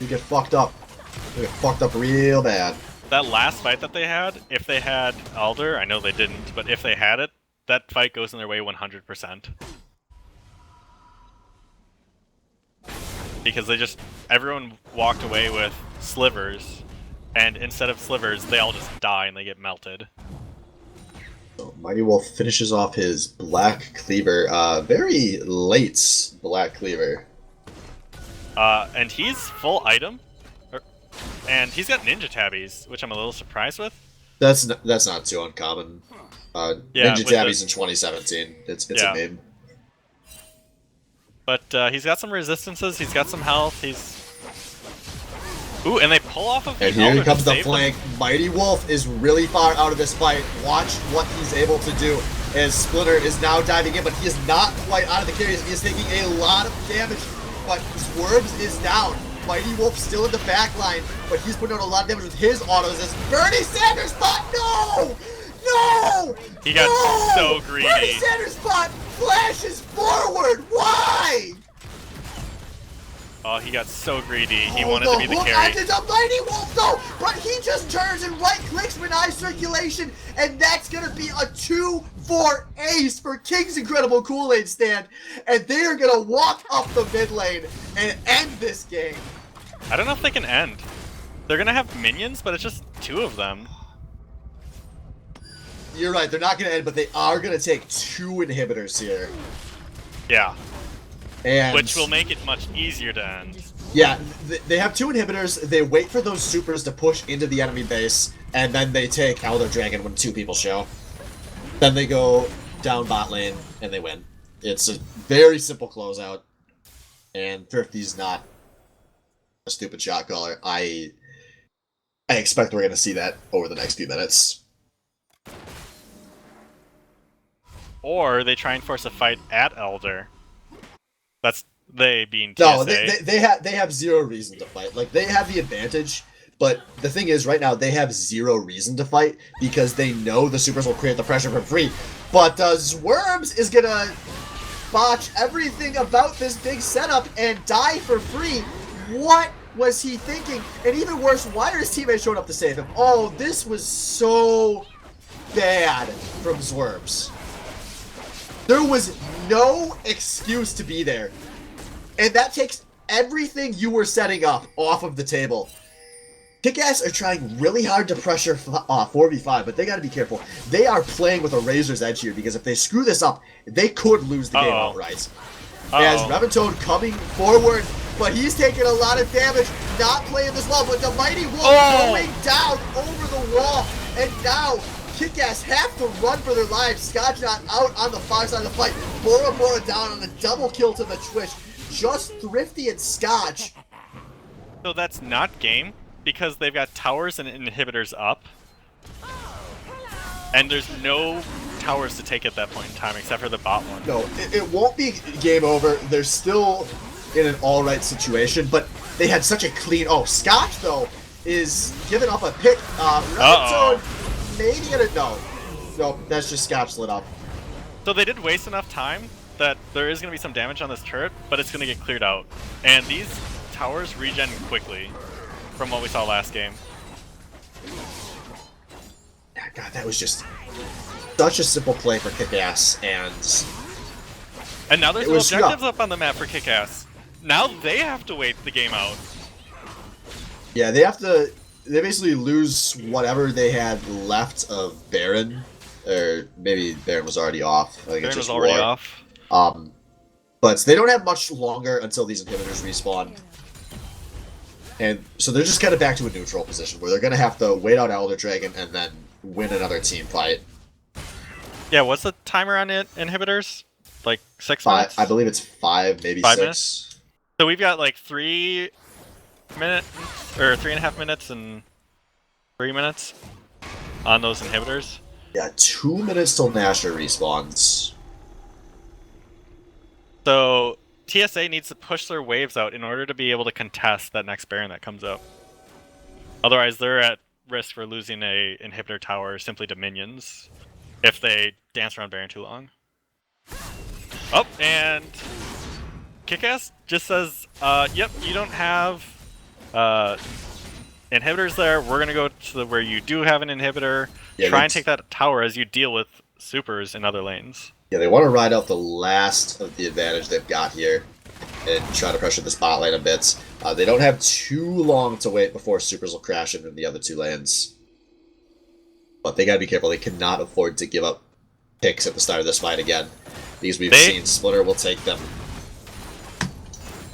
You get fucked up. You get fucked up real bad. That last fight that they had, if they had Elder, I know they didn't, but if they had it, that fight goes in their way 100%. Because everyone walked away with slivers, and instead of slivers, they all just die and they get melted. So Mighty Wolf finishes off his Black Cleaver. Very late Black Cleaver. And he's full item, and he's got ninja tabbies, which I'm a little surprised with. That's not too uncommon. Yeah, Ninja with Tabbies in 2017. It's Yeah. a meme. But he's got some resistances, he's got some health, Ooh, and they pull off of the And here Elder to comes the save them. flank. Mighty Wolf is really far out of this fight. Watch what he's able to do as Splinter is now diving in, but he is not quite out of the carries. He is taking a lot of damage, but Swerves is down. Mighty Wolf still in the back line, but he's putting out a lot of damage with his autos as Bernie Sanders bot. No! No! He got No! so greedy. Bernie Sanders bot flashes forward. Why? Oh, he got so greedy. He wanted to be the hook carry. onto the Mighty Wolf though, but he just turns and right clicks with eye circulation, and that's gonna be a 2-4 ace for King's Incredible Kool-Aid stand, and they are gonna walk up the mid lane and end this game. I don't know if they can end. They're gonna have minions, but it's just 2 of them. You're right, they're not gonna end, but they are gonna take 2 inhibitors here. Yeah, And which will make it much easier to end. yeah, they have 2 inhibitors, they wait for those supers to push into the enemy base, and then they take Elder Dragon when 2 people show. Then they go down bot lane, and they win. It's a very simple closeout, and Thrifty's not a stupid shot caller. I expect we're going to see that over the next few minutes. or they try and force a fight at Elder. That's they being TSA. No, they have zero reason to fight. Like, they have the advantage, but the thing is, right now, they have zero reason to fight because they know the supers will create the pressure for free. But Zwerms is gonna botch everything about this big setup and die for free. What was he thinking? And even worse, why are his teammates showing up to save him? Oh, this was so bad from Zwerms. There was no excuse to be there. And that takes everything you were setting up off of the table. KIKAS are trying really hard to pressure 4v5, but they got to be careful. They are playing with a razor's edge here because if they screw this up, they could lose the game outright. As Reventone coming forward, but he's taking a lot of damage, not playing this well, but the Mighty Wolf going down over the wall, and now KIKAS have to run for their lives. Scotchot out on the far side of the fight, Bora Bora down on the double kill to the Twitch. Just Thrifty and Scotch. So that's not game because they've got towers and inhibitors up, and there's no towers to take at that point in time except for the bot one. No, it won't be game over. They're still in an all-right situation, but they had such a clean... Oh, Scotch, though, is giving up a pick. Reventone maybe gonna... No, that's just Scotch lit up. So they did waste enough time that there is going to be some damage on this turret, but it's going to get cleared out. And these towers regen quickly from what we saw last game. God, that was just such a simple play for KIKAS, and now there's no objectives up on the map for KIKAS. Now they have to wait the game out. Yeah, they basically lose whatever they had left of Baron, or maybe Baron was already off. I think Baron it's just was already War. off. But they don't have much longer until these inhibitors respawn. And so they're just kind of back to a neutral position where they're going to have to wait out Elder Dragon and then win another team fight. Yeah, what's the timer on it? Inhibitors? Like 6 minutes? I believe it's 5, maybe 5 6. minutes? So we've got like 3 minutes, or 3.5 minutes and 3 minutes on those inhibitors. Yeah, 2 minutes till Nasher respawns. So TSA needs to push their waves out in order to be able to contest that next Baron that comes up. Otherwise, they're at risk for losing a inhibitor tower simply to minions if they dance around Baron too long. Oh, and KIKAS just says, yep, you don't have inhibitors there. We're going to go to where you do have an inhibitor. Yeah, try and take that tower as you deal with supers in other lanes. Yeah, they want to ride out the last of the advantage they've got here and try to pressure the spot lane a bit. They don't have too long to wait before supers will crash into the other 2 lanes. But they gotta be careful. They cannot afford to give up picks at the start of this fight again. Because we've seen Splitter will take them.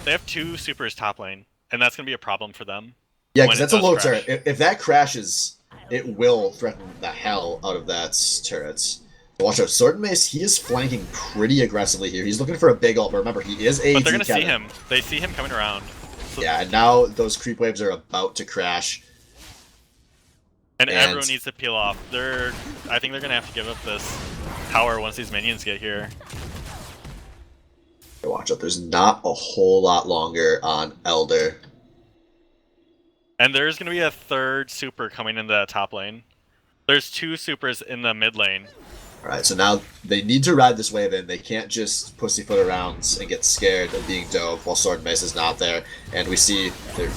They have 2 supers top lane, and that's gonna be a problem for them. Yeah, because that's a low turret. If that crashes, it will threaten the hell out of that turret. Watch out, Sword and Mace, he is flanking pretty aggressively here. He's looking for a big ult, but remember, he is AD. But they're going to see him. They see him coming around. So yeah, and now those creep waves are about to crash. And everyone needs to peel off. I think they're going to have to give up this tower once these minions get here. Watch out, there's not a whole lot longer on Elder. And there's going to be a 3rd super coming into that top lane. There's 2 supers in the mid lane. Alright, so now they need to ride this wave in. They can't just pussyfoot around and get scared of being dove while Sword and Mace is not there. And we see they're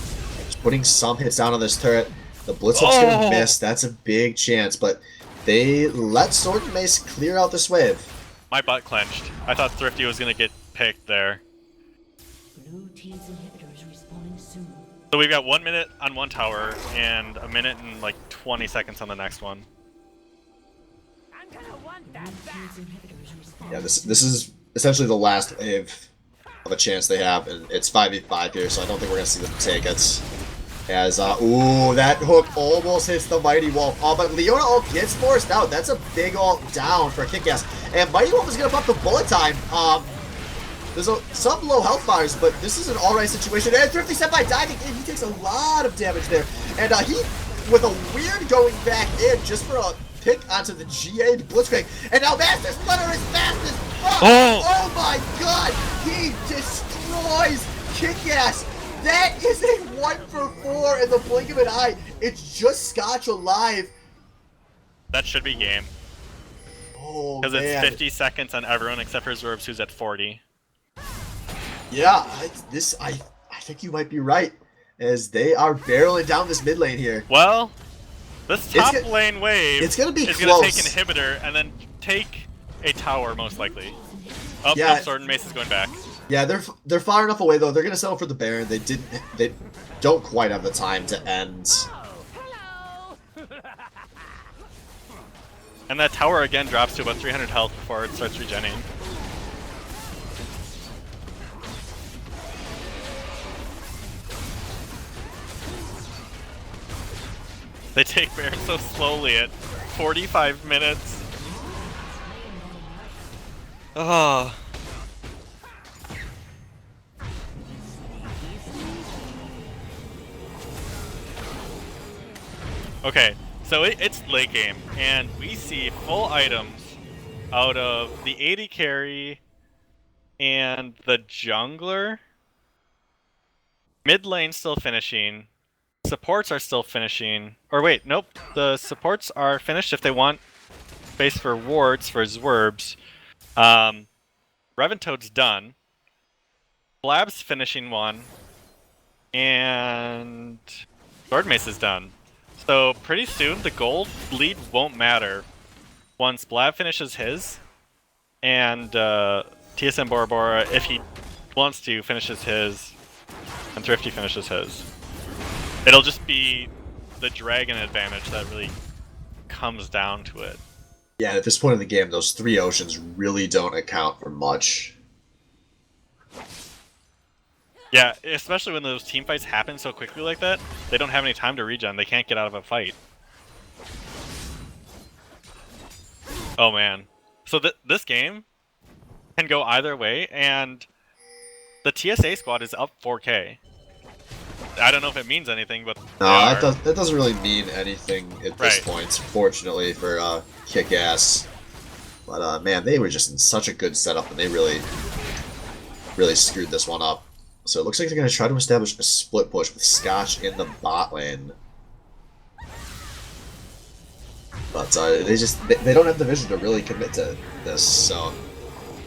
putting some hits down on this turret. The Blitzup's gonna miss. That's a big chance, but they let Sword and Mace clear out this wave. My butt clenched. I thought Thrifty was gonna get picked there. Blue team's inhibitors respawning soon. So we've got 1 minute on one tower and a minute and like 20 seconds on the next one. Yeah, this is essentially the last wave of a chance they have, and it's 5v5 here, so I don't think we're gonna see them take it. As ooh, that hook almost hits the Mighty Wolf. But Leona ult gets forced out. That's a big ult down for KIKAS. And Mighty Wolf is gonna pop the bullet time. There's some low health bars, but this is an alright situation. And Thrifty set by diving in, he takes a lot of damage there. And he, with a weird going back in just for a pick onto the GA Blitzcrank, and now Master Splinter is fast as fuck! Oh! My god! He destroys KIKAS! That is a 1 for 4 in the blink of an eye. It's just Scotch alive. That should be game. Oh, Because man. it's 50 seconds on everyone except for Zwerbs, who's at 40. Yeah, I think you might be right, as they are barreling down this mid lane here. Well, this top lane wave it's gonna be is close. going to take inhibitor and then take a tower, most likely. Oh, Yeah. no, Sword and Mace is going back. Yeah, they're far enough away though. They're gonna settle for the Baron. They don't quite have the time to end. And that tower again drops to about 300 health before it starts regenerating. They take Baron so slowly at 45 minutes. Oh. Okay, so it's late game, and we see full items out of the AD carry and the jungler. Mid lane still finishing. Supports are still finishing. Or wait, nope. The supports are finished if they want space for wards for Zwerbs. Reventoad's done. Blab's finishing one. And Sword Mace is done. So pretty soon the gold lead won't matter once Blab finishes his, and TSM Bora Bora, if he wants to, finishes his, and Thrifty finishes his. It'll just be the dragon advantage that really comes down to it. Yeah, at this point in the game, those 3 oceans really don't account for much. Yeah, especially when those team fights happen so quickly like that, they don't have any time to regen. They can't get out of a fight. Oh man. So this game can go either way, and the TSA squad is up 4K. I don't know if it means anything, but No, that doesn't really mean anything at this point, fortunately for KIKAS. But man, they were just in such a good setup, and they really screwed this one up. So it looks like they're going to try to establish a split push with Scotch in the bot lane. But they don't have the vision to really commit to this, so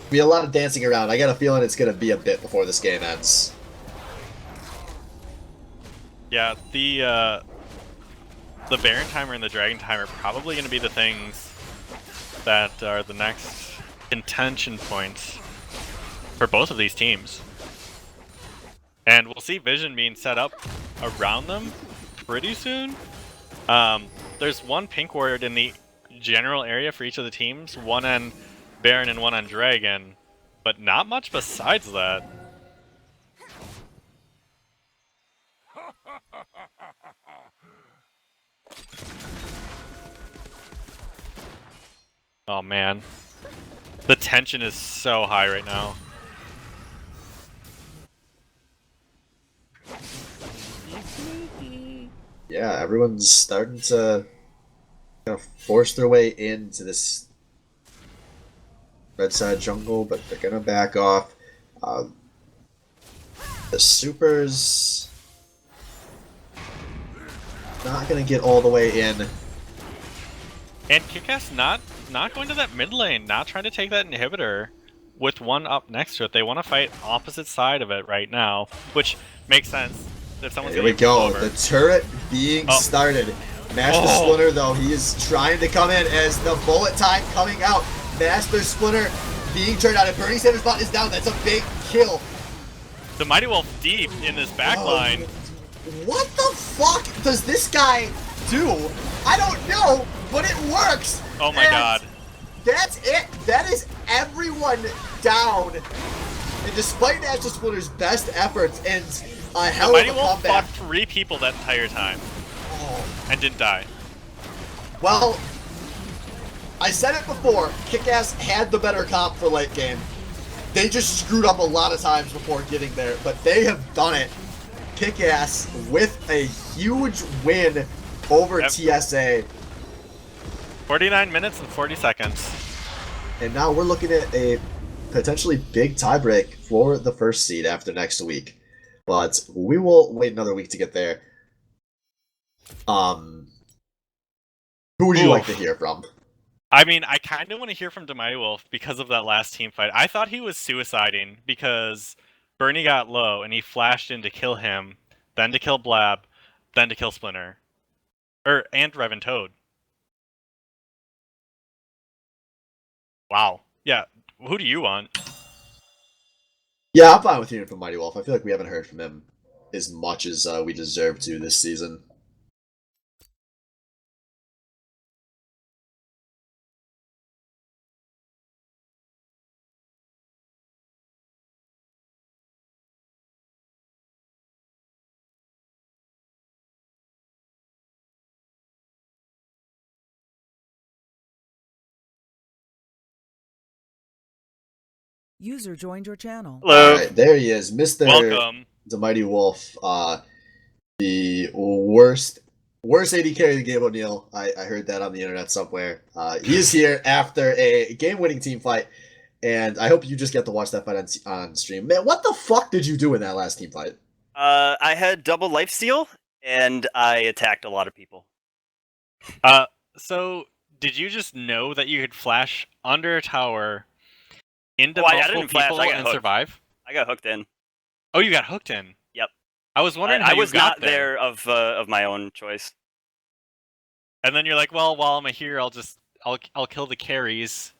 be a lot of dancing around. I got a feeling it's going to be a bit before this game ends. Yeah, the Baron timer and the Dragon timer are probably going to be the things that are the next contention points for both of these teams. And we'll see vision being set up around them pretty soon. There's one pink ward in the general area for each of the teams, one on Baron and one on Dragon, but not much besides that. Oh man, the tension is so high right now. Yeah, everyone's starting to kind of force their way into this red side jungle, but they're gonna back off. The supers not gonna get all the way in. And KIKAS not going to that mid lane, not trying to take that inhibitor with one up next to it. They want to fight opposite side of it right now, which makes sense. If someone's Here we go, the turret being started. Master Splinter, though, he is trying to come in as the bullet time coming out. Master Splinter being turned out, and Burning Sanders bot is down. That's a big kill. The Mighty Wolf deep in this backline. What the fuck does this guy do? I don't know, but it works. Oh my god. That's it. That is everyone down. And despite Master Splinter's best efforts and a hell of a comeback. The Mighty Wolf fought 3 people that entire time. And didn't die. Well, I said it before, KIKAS had the better comp for late game. They just screwed up a lot of times before getting there, but they have done it. KIKAS with a huge win over TSA. 49 minutes and 40 seconds. And now we're looking at a potentially big tiebreak for the first seed after next week. But we will wait another week to get there. Who would you like to hear from? I mean, I kind of want to hear from Demighty Wolf because of that last team fight. I thought he was suiciding because Bernie got low and he flashed in to kill him, then to kill Blab, then to kill Splinter. And Revan Toad. Wow. Yeah, who do you want? Yeah, I'm fine with hearing from Mighty Wolf. I feel like we haven't heard from him as much as we deserve to this season. User joined your channel. Hello. All right, there he is, Mr. Welcome. The Mighty Wolf. The worst AD carry of the game, O'Neal. I heard that on the internet somewhere. He is here after a game-winning team fight, and I hope you just get to watch that fight on stream. Man, what the fuck did you do in that last team fight? I had double lifesteal, and I attacked a lot of people. So did you just know that you could flash under a tower into I multiple didn't flash, people I got and hooked. survive? I got hooked in. Oh, you got hooked in. Yep. I was wondering how I you was got not there of my own choice. And then you're like, well, while I'm here, I'll kill the carries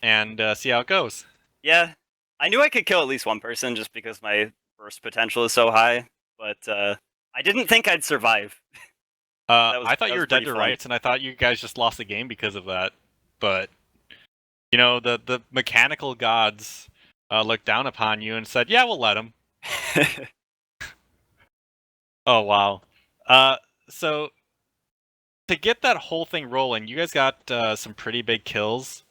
and see how it goes. Yeah, I knew I could kill at least one person just because my burst potential is so high, but I didn't think I'd survive. I thought you were dead pretty to fun. rights, and I thought you guys just lost the game because of that. But you know, the mechanical gods looked down upon you and said, "Yeah, we'll let him." Oh wow. So to get that whole thing rolling, you guys got some pretty big kills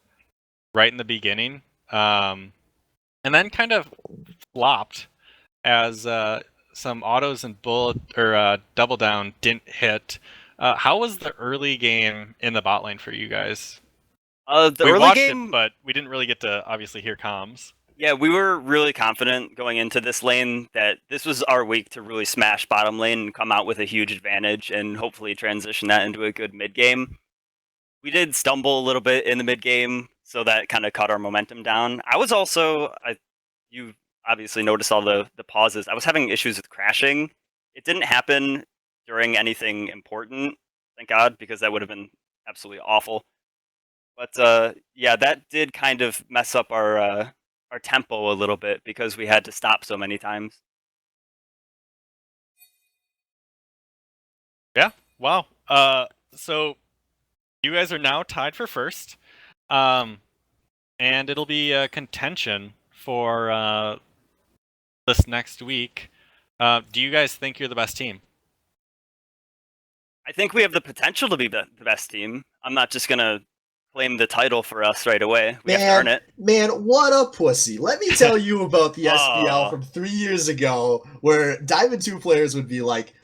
right in the beginning, and then kind of flopped as some autos and bullet or double down didn't hit. How was the early game in the bot lane for you guys? The We early watched game, it, but we didn't really get to obviously hear comms. yeah, we were really confident going into this lane that this was our week to really smash bottom lane and come out with a huge advantage and hopefully transition that into a good mid game. We did stumble a little bit in the mid game, so that kind of cut our momentum down. I was also, you obviously noticed all the pauses. I was having issues with crashing. It didn't happen during anything important, thank God, because that would have been absolutely awful. But yeah, that did kind of mess up our tempo a little bit because we had to stop so many times. Yeah. Wow. So you guys are now tied for first, and it'll be a contention for this next week. Do you guys think you're the best team? I think we have the potential to be the best team. I'm not just gonna claim the title for us right away. We have to earn it. Man, what a pussy. Let me tell you about the SBL Aw. from 3 years ago, where Diamond 2 players would be like,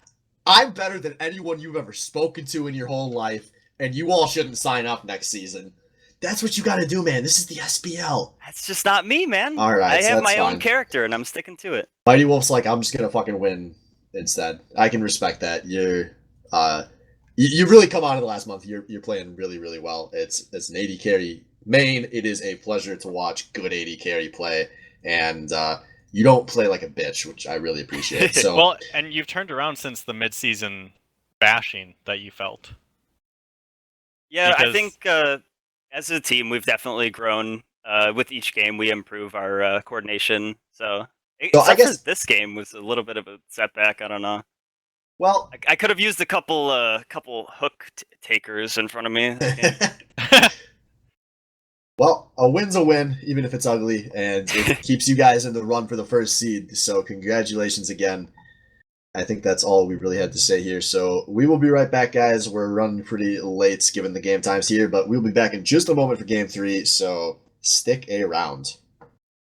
I'm better than anyone you've ever spoken to in your whole life, and you all shouldn't sign up next season. That's what you gotta do, man. This is the SBL. That's just not me, man. All right, I so have that's my own fine. character, and I'm sticking to it. Mighty Wolf's like, I'm just gonna fucking win instead. I can respect that. You really come out of the last month. You're playing really, really well. It's an AD carry main. It is a pleasure to watch good AD carry play, and you don't play like a bitch, which I really appreciate. So Well, and you've turned around since the mid-season bashing that you felt. Yeah, I Because- think as a team, we've definitely grown. With each game, we improve our coordination. So, I except guess- for this game was a little bit of a setback. I don't know. well, I could have used a couple hook takers in front of me. well, a win's a win, even if it's ugly, and it keeps you guys in the run for the first seed. So congratulations again. I think that's all we really had to say here. So we will be right back, guys. We're running pretty late given the game times here, but we'll be back in just a moment for game 3. So stick around.